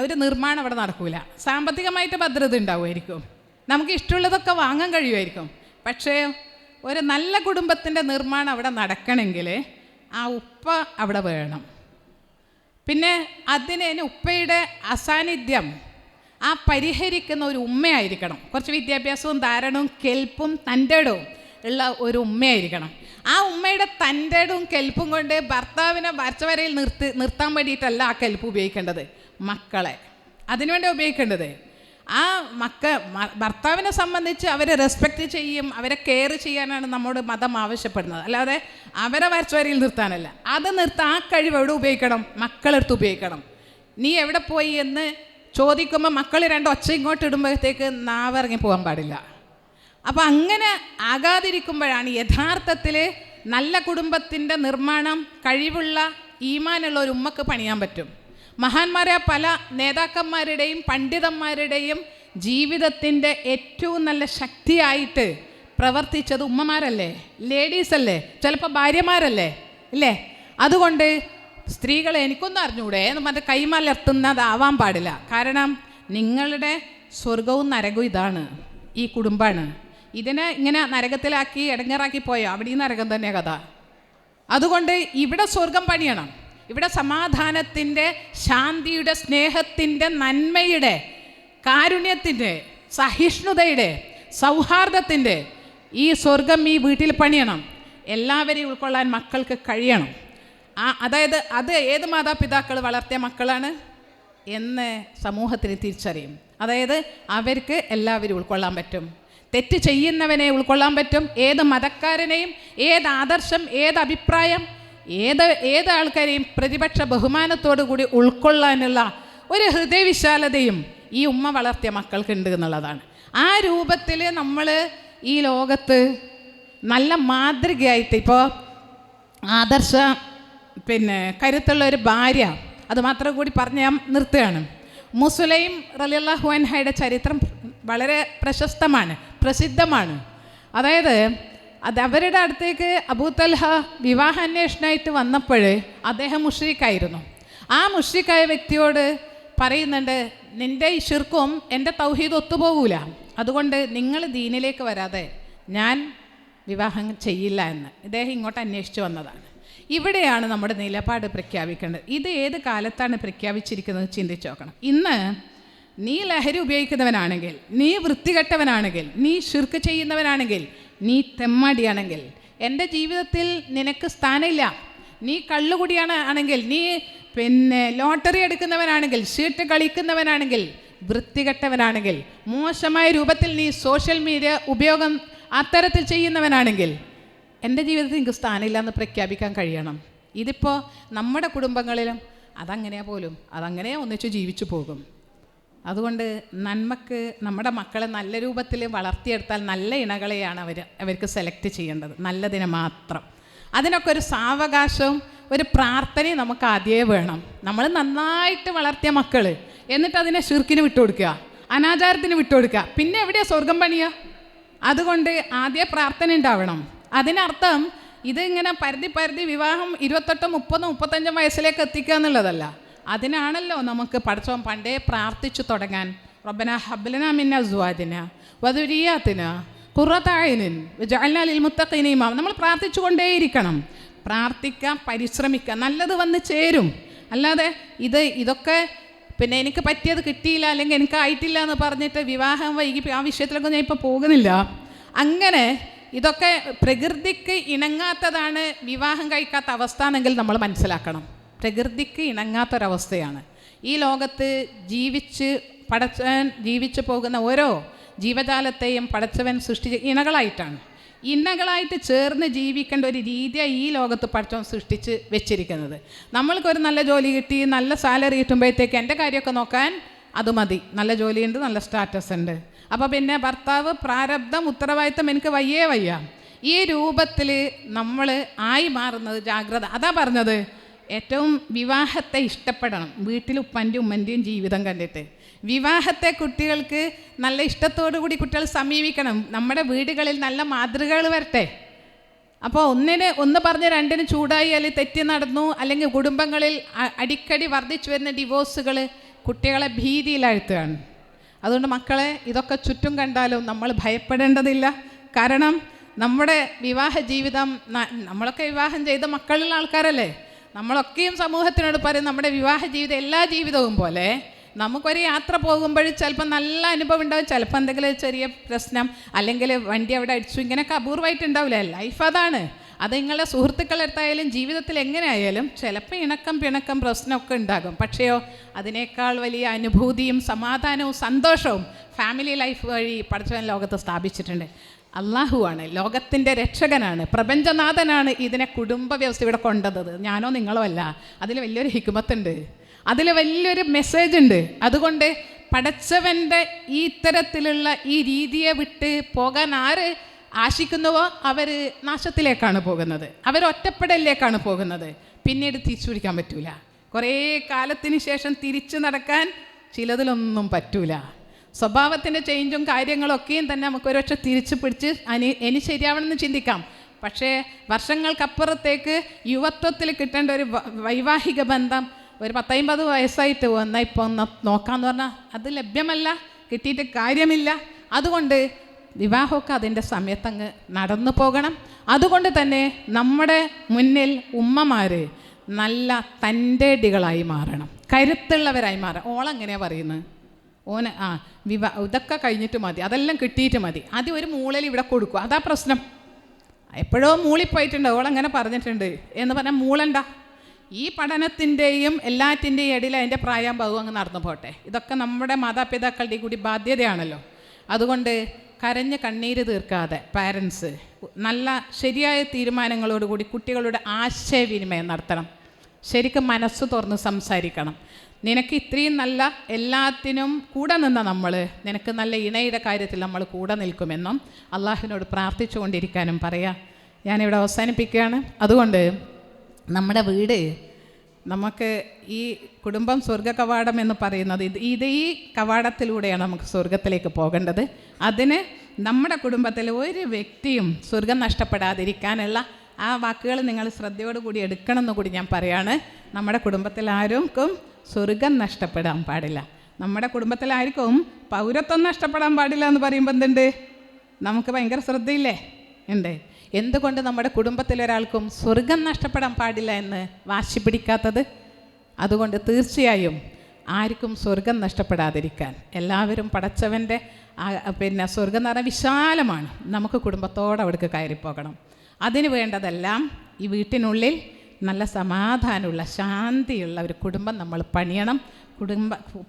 A: ഒരു നിർമ്മാണം അവിടെ നടക്കില്ല. സാമ്പത്തികമായിട്ട് ഭദ്രത ഉണ്ടാവുമായിരിക്കും, നമുക്ക് ഇഷ്ടമുള്ളതൊക്കെ വാങ്ങാൻ കഴിയുമായിരിക്കും. പക്ഷേ ഒരു നല്ല കുടുംബത്തിൻ്റെ നിർമ്മാണം അവിടെ നടക്കണമെങ്കിൽ ആ ഉപ്പ അവിടെ വേണം. പിന്നെ അതിന് ഉപ്പയുടെ അസാന്നിധ്യം ആ പരിഹരിക്കുന്ന ഒരു ഉമ്മയായിരിക്കണം. കുറച്ച് വിദ്യാഭ്യാസവും ധാരണവും കെൽപ്പും തൻ്റെടവും ഉള്ള ഒരു ഉമ്മയായിരിക്കണം. ആ ഉമ്മയുടെ തൻ്റെടവും കെൽപ്പും കൊണ്ട് ഭർത്താവിനെ വരച്ചവരയിൽ നിർത്താൻ വേണ്ടിയിട്ടല്ല ആ കെൽപ്പ് ഉപയോഗിക്കേണ്ടത്, മക്കളെ അതിനുവേണ്ടി ഉപയോഗിക്കേണ്ടത്. ആ ഭർത്താവിനെ സംബന്ധിച്ച് അവരെ റെസ്പെക്റ്റ് ചെയ്യും, അവരെ കെയർ ചെയ്യാനാണ് നമ്മോട് മതം ആവശ്യപ്പെടുന്നത്. അല്ലാതെ അവരെ വരച്ചവരയിൽ നിർത്താനല്ല. അത് നിർത്താൻ ആ കഴിവ് എവിടെ ഉപയോഗിക്കണം? മക്കളെടുത്ത് ഉപയോഗിക്കണം. നീ എവിടെ പോയി എന്ന് ചോദിക്കുമ്പോൾ മക്കൾ 2 ഒച്ച ഇങ്ങോട്ട് ഇടുമ്പോഴത്തേക്ക് നാവിറങ്ങി പോകാൻ പാടില്ല. അപ്പോൾ അങ്ങനെ ആകാതിരിക്കുമ്പോഴാണ് യഥാർത്ഥത്തിൽ നല്ല കുടുംബത്തിൻ്റെ നിർമ്മാണം കഴിവുള്ള ഈമാനുള്ള ഒരു ഉമ്മക്ക് പണിയാൻ പറ്റും. മഹാന്മാരായ പല നേതാക്കന്മാരുടെയും പണ്ഡിതന്മാരുടെയും ജീവിതത്തിൻ്റെ ഏറ്റവും നല്ല ശക്തിയായിട്ട് പ്രവർത്തിച്ചത് ഉമ്മമാരല്ലേ, ലേഡീസല്ലേ, ചിലപ്പോൾ ഭാര്യമാരല്ലേ, ഇല്ലേ? അതുകൊണ്ട് സ്ത്രീകളെ എനിക്കൊന്നും അറിഞ്ഞൂടെ മറ്റേ കൈമലർത്തുന്നതാവാൻ പാടില്ല. കാരണം നിങ്ങളുടെ സ്വർഗവും നരകവും ഇതാണ്, ഈ കുടുംബമാണ്. ഇതിനെ ഇങ്ങനെ നരകത്തിലാക്കി ഇടങ്ങറാക്കി പോയോ അവിടെയും നരകം തന്നെ കഥ. അതുകൊണ്ട് ഇവിടെ സ്വർഗം പണിയണം. ഇവിടെ സമാധാനത്തിൻ്റെ, ശാന്തിയുടെ, സ്നേഹത്തിൻ്റെ, നന്മയുടെ, കാരുണ്യത്തിൻ്റെ, സഹിഷ്ണുതയുടെ, സൗഹാർദ്ദത്തിൻ്റെ ഈ സ്വർഗം ഈ വീട്ടിൽ പണിയണം. എല്ലാവരെയും ഉൾക്കൊള്ളാൻ മക്കൾക്ക് കഴിയണം. അതായത് അത് ഏത് മാതാപിതാക്കൾ വളർത്തിയ മക്കളാണ് എന്ന് സമൂഹത്തിന് തിരിച്ചറിയും. അതായത് അവർക്ക് എല്ലാവരും ഉൾക്കൊള്ളാൻ പറ്റും, തെറ്റ് ചെയ്യുന്നവനെ ഉൾക്കൊള്ളാൻ പറ്റും, ഏത് മതക്കാരനെയും, ഏത് ആദർശം, ഏത് അഭിപ്രായം, ഏത് ആൾക്കാരെയും പ്രതിപക്ഷ ബഹുമാനത്തോടു കൂടി ഉൾക്കൊള്ളാനുള്ള ഒരു ഹൃദയവിശാലതയും ഈ ഉമ്മ വളർത്തിയ മക്കൾക്കുണ്ട് എന്നുള്ളതാണ്. ആ രൂപത്തിൽ നമ്മൾ ഈ ലോകത്ത് നല്ല മാതൃകയായിട്ട് ഇപ്പോൾ ആദർശ കരുത്തുള്ള ഒരു ഭാര്യ, അത് മാത്രം കൂടി പറഞ്ഞ് ഞാൻ നിർത്തുകയാണ്. മുസ്ലൈം റളിയല്ലാഹു അൻഹയുടെ ചരിത്രം വളരെ പ്രസിദ്ധമാണ്. അതായത് അവരുടെ അടുത്തേക്ക് അബൂ തൽഹ വിവാഹാന്വേഷണമായിട്ട് വന്നപ്പോൾ അദ്ദേഹം മുശ്രിക്കായിരുന്നു. ആ മുശ്രിക്കായ വ്യക്തിയോട് പറയുന്നുണ്ട്, നിൻ്റെ ഈ ശിർക്കും എൻ്റെ തൗഹീദ് ഒത്തുപോകൂല, അതുകൊണ്ട് നിങ്ങൾ ദീനിലേക്ക് വരാതെ ഞാൻ വിവാഹം ചെയ്യില്ല എന്ന് ഇദ്ദേഹം ഇങ്ങോട്ട് അന്വേഷിച്ച് വന്നതാണ്. ഇവിടെയാണ് നമ്മുടെ നിലപാട് പ്രഖ്യാപിക്കേണ്ടത്. ഇത് ഏത് കാലത്താണ് പ്രഖ്യാപിച്ചിരിക്കുന്നത് ചിന്തിച്ച് നോക്കണം. ഇന്ന് നീ ലഹരി ഉപയോഗിക്കുന്നവനാണെങ്കിൽ, നീ വൃത്തികെട്ടവനാണെങ്കിൽ, നീ ശിർക്ക് ചെയ്യുന്നവനാണെങ്കിൽ, നീ തെമ്മാടിയാണെങ്കിൽ എൻ്റെ ജീവിതത്തിൽ നിനക്ക് സ്ഥാനമില്ല. നീ ആണെങ്കിൽ, നീ ലോട്ടറി എടുക്കുന്നവനാണെങ്കിൽ, ഷീട്ട് കളിക്കുന്നവനാണെങ്കിൽ, വൃത്തികെട്ടവനാണെങ്കിൽ, മോശമായ രൂപത്തിൽ നീ സോഷ്യൽ മീഡിയ ഉപയോഗം അത്തരത്തിൽ ചെയ്യുന്നവനാണെങ്കിൽ എൻ്റെ ജീവിതത്തിൽ എനിക്ക് സ്ഥാനമില്ല എന്ന് പ്രഖ്യാപിക്കാൻ കഴിയണം. ഇതിപ്പോൾ നമ്മുടെ കുടുംബങ്ങളിലും അതങ്ങനെ ഒന്നിച്ച് ജീവിച്ചു പോകും. അതുകൊണ്ട് നന്മക്ക് നമ്മുടെ മക്കളെ നല്ല രൂപത്തിൽ വളർത്തിയെടുത്താൽ നല്ല ഇണകളെയാണ് അവർക്ക് സെലക്ട് ചെയ്യേണ്ടത്, നല്ലതിനെ മാത്രം. അതിനൊക്കെ ഒരു സാവകാശവും ഒരു പ്രാർത്ഥനയും നമുക്ക് ആദ്യമേ വേണം. നമ്മൾ നന്നായിട്ട് വളർത്തിയ മക്കൾ എന്നിട്ട് അതിനെ ശിർക്കിന് വിട്ടുകൊടുക്കുക, അനാചാരത്തിന് വിട്ടുകൊടുക്കുക, പിന്നെ എവിടെയാണ് സ്വർഗം പണിയുക? അതുകൊണ്ട് ആദ്യം പ്രാർത്ഥന ഉണ്ടാവണം. അതിനർത്ഥം ഇതിങ്ങനെ പരതി വിവാഹം 28, 30, 35 വയസ്സിലേക്ക് എത്തിക്കുക എന്നുള്ളതല്ല. അതിനാണല്ലോ നമുക്ക് പടച്ചോൻ പണ്ടേ പ്രാർത്ഥിച്ചു തുടങ്ങാൻ, റബ്ബനാ ഹബ്ലനാ മിൻ അസ്വാജിനാ വദുരിയാത്തിനാ ഖുർറത അയ്നിൻ വജഅൽനാ ലിൽ മുത്തഖീന ഇമാമ. നമ്മൾ പ്രാർത്ഥിച്ചു കൊണ്ടേയിരിക്കണം, പ്രാർത്ഥിക്കാൻ പരിശ്രമിക്കുക, നല്ലത് വന്ന് ചേരും. അല്ലാതെ ഇതൊക്കെ എനിക്ക് പറ്റിയത് കിട്ടിയില്ല അല്ലെങ്കിൽ എനിക്ക് ആയിട്ടില്ല എന്ന് പറഞ്ഞിട്ട് വിവാഹം വൈകി ആ വിഷയത്തിലൊക്കെ ഞാൻ ഇപ്പോൾ പോകുന്നില്ല. അങ്ങനെ ഇതൊക്കെ പ്രകൃതിക്ക് ഇണങ്ങാത്തതാണ് വിവാഹം കഴിക്കാത്ത അവസ്ഥ എന്നെങ്കിൽ നമ്മൾ മനസ്സിലാക്കണം. പ്രകൃതിക്ക് ഇണങ്ങാത്തൊരവസ്ഥയാണ് ഈ ലോകത്ത് ജീവിച്ചു പോകുന്ന ഓരോ ജീവജാലത്തെയും പടച്ചവൻ സൃഷ്ടിച്ച ഇണകളായിട്ടാണ്. ഇണകളായിട്ട് ചേർന്ന് ജീവിക്കേണ്ട ഒരു രീതിയാണ് ഈ ലോകത്ത് പടച്ചവൻ സൃഷ്ടിച്ച് വെച്ചിരിക്കുന്നത്. നമ്മൾക്കൊരു നല്ല ജോലി കിട്ടി, നല്ല സാലറി കിട്ടുമ്പോഴത്തേക്ക് എൻ്റെ കാര്യമൊക്കെ നോക്കാൻ അത് മതി, നല്ല ജോലിയുണ്ട്, നല്ല സ്റ്റാറ്റസ് ഉണ്ട്, അപ്പോൾ പിന്നെ ഭർത്താവ് പ്രാരബ്ധം ഉത്തരവാദിത്തം എനിക്ക് വയ്യ. ഈ രൂപത്തിൽ നമ്മൾ ആയി മാറുന്നത് ജാഗ്രത. അതാ പറഞ്ഞത്, ഏറ്റവും വിവാഹത്തെ ഇഷ്ടപ്പെടണം. വീട്ടിൽ ഉപ്പൻ്റെയും ഉമ്മൻ്റെയും ജീവിതം കണ്ടിട്ട് വിവാഹത്തെ കുട്ടികൾക്ക് നല്ല ഇഷ്ടത്തോടു കൂടി കുട്ടികൾ സമീപിക്കണം. നമ്മുടെ വീടുകളിൽ നല്ല മാതൃകകൾ വരട്ടെ. അപ്പോൾ ഒന്ന് പറഞ്ഞ് രണ്ടിന് ചൂടായി അല്ലെങ്കിൽ തെറ്റി നടന്നു, അല്ലെങ്കിൽ കുടുംബങ്ങളിൽ അടിക്കടി വർദ്ധിച്ചു വരുന്ന ഡിവോഴ്സുകൾ കുട്ടികളെ ഭീതിയിലാഴ്ത്തുകയാണ്. അതുകൊണ്ട് മക്കളെ, ഇതൊക്കെ ചുറ്റും കണ്ടാലും നമ്മൾ ഭയപ്പെടേണ്ടതില്ല. കാരണം നമ്മുടെ വിവാഹ ജീവിതം, നമ്മളൊക്കെ വിവാഹം ചെയ്ത മക്കളുള്ള ആൾക്കാരല്ലേ. നമ്മളൊക്കെയും സമൂഹത്തിനോട് പറയും നമ്മുടെ വിവാഹ ജീവിതം എല്ലാ ജീവിതവും പോലെ. നമുക്കൊരു യാത്ര പോകുമ്പോൾ ചിലപ്പോൾ നല്ല അനുഭവം ഉണ്ടാവും, ചിലപ്പോൾ എന്തെങ്കിലും ചെറിയ പ്രശ്നം, അല്ലെങ്കിൽ വണ്ടി അവിടെ അടിച്ചു, ഇങ്ങനെയൊക്കെ അപൂർവമായിട്ടുണ്ടാവില്ല. ലൈഫ് അതാണ്. അത് നിങ്ങളുടെ സുഹൃത്തുക്കളെടുത്തായാലും ജീവിതത്തിൽ എങ്ങനെയായാലും ചിലപ്പോൾ പിണക്കം പ്രശ്നമൊക്കെ ഉണ്ടാകും. പക്ഷേയോ അതിനേക്കാൾ വലിയ അനുഭൂതിയും സമാധാനവും സന്തോഷവും ഫാമിലി ലൈഫ് വഴി പടച്ചവൻ ലോകത്ത് സ്ഥാപിച്ചിട്ടുണ്ട്. അള്ളാഹുവാണ്, ലോകത്തിൻ്റെ രക്ഷകനാണ്, പ്രപഞ്ചനാഥനാണ് ഇതിനെ കുടുംബ വ്യവസ്ഥ ഇവിടെ കൊണ്ടുവന്നത്. ഞാനോ നിങ്ങളോ അല്ല. അതിൽ വലിയൊരു ഹിക്മത്തുണ്ട്, അതിൽ വലിയൊരു മെസ്സേജ് ഉണ്ട്. അതുകൊണ്ട് പടച്ചവൻ്റെ ഈ ഇത്തരത്തിലുള്ള ഈ രീതിയെ വിട്ട് പോകാൻ ആര് ആശിക്കുന്നുവോ അവർ നാശത്തിലേക്കാണ് പോകുന്നത്, അവർ ഒറ്റപ്പെടലിലേക്കാണ് പോകുന്നത്. പിന്നീട് തിരിച്ചു പിടിക്കാൻ പറ്റൂല. കുറേ കാലത്തിന് ശേഷം തിരിച്ചു നടക്കാൻ ചിലതിലൊന്നും പറ്റൂല. സ്വഭാവത്തിൻ്റെ ചേഞ്ചും കാര്യങ്ങളൊക്കെയും തന്നെ നമുക്ക് ഒരുപക്ഷെ തിരിച്ചു പിടിച്ച് ഇനി ശരിയാവണമെന്ന് ചിന്തിക്കാം. പക്ഷേ വർഷങ്ങൾക്കപ്പുറത്തേക്ക് യുവത്വത്തിൽ കിട്ടേണ്ട ഒരു വൈവാഹിക ബന്ധം ഒരു 10-50 വയസ്സായിട്ട് വന്നാൽ ഇപ്പോൾ ഒന്ന് നോക്കാമെന്ന് പറഞ്ഞാൽ അത് ലഭ്യമല്ല, കിട്ടിയിട്ട് കാര്യമില്ല. അതുകൊണ്ട് വിവാഹമൊക്കെ അതിൻ്റെ സമയത്തങ്ങ് നടന്നു പോകണം. അതുകൊണ്ട് തന്നെ നമ്മുടെ മുന്നിൽ ഉമ്മമാർ നല്ല തൻ്റെടികളായി മാറണം, കരുത്തുള്ളവരായി മാറണം. ഓളെങ്ങനെയാണ് പറയുന്നത്, ഓന് ഇതൊക്കെ കഴിഞ്ഞിട്ട് മതി, അതെല്ലാം കിട്ടിയിട്ട് മതി, ആദ്യം ഒരു മൂളൽ ഇവിടെ കൊടുക്കുക. അതാ പ്രശ്നം. എപ്പോഴോ മൂളിപ്പോയിട്ടുണ്ട്, ഓളങ്ങനെ പറഞ്ഞിട്ടുണ്ട് എന്ന് പറഞ്ഞാൽ മൂളണ്ട. ഈ പഠനത്തിൻ്റെയും എല്ലാറ്റിൻ്റെയും ഇടയിൽ അതിൻ്റെ പ്രായംഭാവം അങ്ങ് നടന്നു പോട്ടെ. ഇതൊക്കെ നമ്മുടെ മാതാപിതാക്കളുടെ കൂടി ബാധ്യതയാണല്ലോ. അതുകൊണ്ട് കരഞ്ഞ് കണ്ണീര് തീർക്കാതെ പാരൻസ് നല്ല ശരിയായ തീരുമാനങ്ങളോടുകൂടി കുട്ടികളുടെ ആശയവിനിമയം നടത്തണം. ശരിക്കും മനസ്സ് തുറന്ന് സംസാരിക്കണം. നിനക്ക് ഇത്രയും നല്ല എല്ലാത്തിനും കൂടെ നിന്ന നമ്മൾ, നിനക്ക് നല്ല ഇണയുടെ കാര്യത്തിൽ നമ്മൾ കൂടെ നിൽക്കുമെന്നും അള്ളാഹുവിനോട് പ്രാർത്ഥിച്ചു കൊണ്ടിരിക്കാനും പറയാം. ഞാനിവിടെ അവസാനിപ്പിക്കുകയാണ്. അതുകൊണ്ട് നമ്മുടെ വീട്, നമുക്ക് ഈ കുടുംബം സ്വർഗ്ഗ കവാടം എന്ന് പറയുന്നത് ഈ കവാടത്തിലൂടെയാണ് നമുക്ക് സ്വർഗത്തിലേക്ക് പോകേണ്ടത്. അതിന് നമ്മുടെ കുടുംബത്തിലെ ഒരു വ്യക്തിയും സ്വർഗം നഷ്ടപ്പെടാതിരിക്കാനുള്ള ആ വാക്കുകൾ നിങ്ങൾ ശ്രദ്ധയോടുകൂടി എടുക്കണമെന്ന് കൂടി ഞാൻ പറയാണ്. നമ്മുടെ കുടുംബത്തിൽ ആർക്കും സ്വർഗം നഷ്ടപ്പെടാൻ പാടില്ല. നമ്മുടെ കുടുംബത്തിലാർക്കും പൗരത്വം നഷ്ടപ്പെടാൻ പാടില്ല എന്ന് പറയുമ്പോൾ എന്തുണ്ട്, നമുക്ക് ഭയങ്കര ശ്രദ്ധയില്ലേ ഉണ്ട്. എന്തുകൊണ്ട് നമ്മുടെ കുടുംബത്തിലൊരാൾക്കും സ്വർഗം നഷ്ടപ്പെടാൻ പാടില്ല എന്ന് വാശി പിടിക്കാത്തത്? അതുകൊണ്ട് തീർച്ചയായും ആർക്കും സ്വർഗം നഷ്ടപ്പെടാതിരിക്കാൻ എല്ലാവരും പടച്ചവൻ്റെ സ്വർഗം എന്ന് പറഞ്ഞാൽ വിശാലമാണ്. നമുക്ക് കുടുംബത്തോടെ അവിടേക്ക് കയറിപ്പോകണം. അതിന് വേണ്ടതെല്ലാം ഈ വീട്ടിനുള്ളിൽ നല്ല സമാധാനമുള്ള ശാന്തിയുള്ള ഒരു കുടുംബം നമ്മൾ പണിയണം.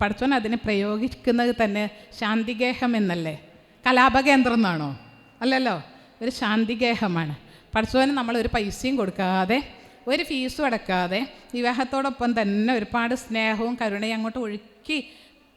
A: പടച്ചവൻ അതിനെ പ്രയോഗിക്കുന്നത് തന്നെ ശാന്തിഗേഹം എന്നല്ലേ, കലാപകേന്ദ്രം എന്നാണോ? അല്ലല്ലോ, ഒരു ശാന്തിഗേഹമാണ്. പടച്ചവന് നമ്മൾ ഒരു പൈസയും കൊടുക്കാതെ ഒരു ഫീസും അടക്കാതെ വിവാഹത്തോടൊപ്പം തന്നെ ഒരുപാട് സ്നേഹവും കരുണയും അങ്ങോട്ട് ഒഴുക്കി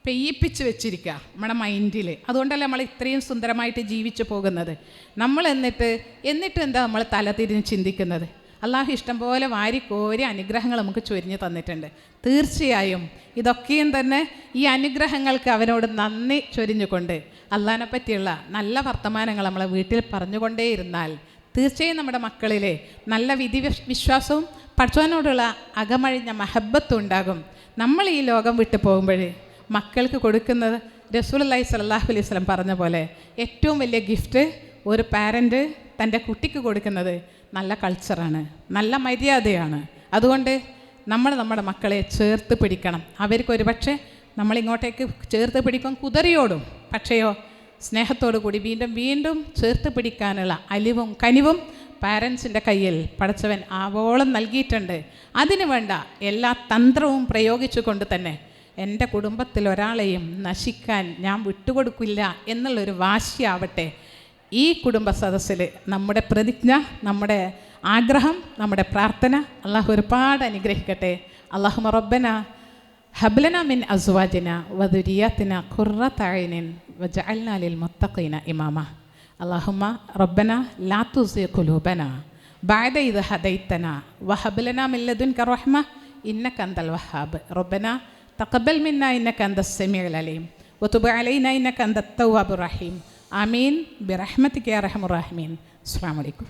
A: പെയ്യിപ്പിച്ച് വെച്ചിരിക്കുക നമ്മുടെ മൈൻഡിൽ. അതുകൊണ്ടല്ലേ നമ്മൾ ഇത്രയും സുന്ദരമായിട്ട് ജീവിച്ചു പോകുന്നത്. നമ്മൾ എന്നിട്ട് എന്താ നമ്മൾ തലതിരിഞ്ഞ് ചിന്തിക്കുന്നത്? അള്ളാഹു ഇഷ്ടംപോലെ വാരിക്കോരി അനുഗ്രഹങ്ങൾ നമുക്ക് ചൊരിഞ്ഞ് തന്നിട്ടുണ്ട്. തീർച്ചയായും ഇതൊക്കെയും തന്നെ ഈ അനുഗ്രഹങ്ങൾക്ക് അവനോട് നന്ദി ചൊരിഞ്ഞുകൊണ്ട് അള്ളാഹിനെ പറ്റിയുള്ള നല്ല വർത്തമാനങ്ങൾ നമ്മളെ വീട്ടിൽ പറഞ്ഞുകൊണ്ടേയിരുന്നാൽ തീർച്ചയായും നമ്മുടെ മക്കളിലെ നല്ല വിധി വിശ്വാസവും പടച്ചവനോടുള്ള അകമഴിഞ്ഞ മഹബത്തും ഉണ്ടാകും. നമ്മൾ ഈ ലോകം വിട്ടു പോകുമ്പോൾ മക്കൾക്ക് കൊടുക്കുന്നത് റസൂലുള്ളാഹി സ്വല്ലല്ലാഹു അലൈഹി വസല്ലം പറഞ്ഞ പോലെ ഏറ്റവും വലിയ ഗിഫ്റ്റ് ഒരു പാരൻ്റ് തൻ്റെ കുട്ടിക്ക് കൊടുക്കുന്നത് നല്ല കൾച്ചറാണ്, നല്ല മര്യാദയാണ്. അതുകൊണ്ട് നമ്മൾ നമ്മുടെ മക്കളെ ചേർത്ത് പിടിക്കണം. അവർക്കൊരു പക്ഷേ നമ്മളിങ്ങോട്ടേക്ക് ചേർത്ത് പിടിക്കും കുതറിയോടും, പക്ഷേയോ സ്നേഹത്തോടു കൂടി വീണ്ടും വീണ്ടും ചേർത്ത് പിടിക്കാനുള്ള അലിവും കനിവും പാരൻസിൻ്റെ കയ്യിൽ പടച്ചവൻ ആവോളം നൽകിയിട്ടുണ്ട്. അതിനു വേണ്ട എല്ലാ തന്ത്രവും പ്രയോഗിച്ചു കൊണ്ട് തന്നെ എൻ്റെ കുടുംബത്തിൽ ഒരാളെയും നശിക്കാൻ ഞാൻ വിട്ടുകൊടുക്കില്ല എന്നുള്ളൊരു വാശിയാവട്ടെ ഈ കുടുംബ സദസ്സിൽ നമ്മുടെ പ്രതിജ്ഞ, നമ്മുടെ ആഗ്രഹം, നമ്മുടെ പ്രാർത്ഥന. അള്ളാഹു ഒരുപാട് അനുഗ്രഹിക്കട്ടെ. അല്ലാഹുമ്മ റബ്ബന ഹബ്ലന മിൻ അസ്വാജിന വദുരിയാത്തിന ഖുർറത അയ്നിൻ വജഅൽനാ ലിൽ മുത്തഖീന ഇമാമ. അല്ലാഹുമ്മ റബ്ബന ലാ തുസിഗ് ഖുലൂബന ബഅദ ഇദ് ഹദൈതന വഹബ് ലനാ മിൻ ലദുൻക റഹ്മ ഇന്നക അൻതൽ വഹ്ഹാബ്. റബ്ബന തഖബ്ബൽ മിന്നാ ഇന്നക അൻതസ് സമീഉൽ അലീം വതുബ് അലൈനാ ഇന്നക അൻതത് തവ്വാബുർ റഹീം. ആമീൻ ബിറഹ്മതിക യാ അർഹമർ റഹീമീൻ. അസ്സലാമു അലൈക്കും.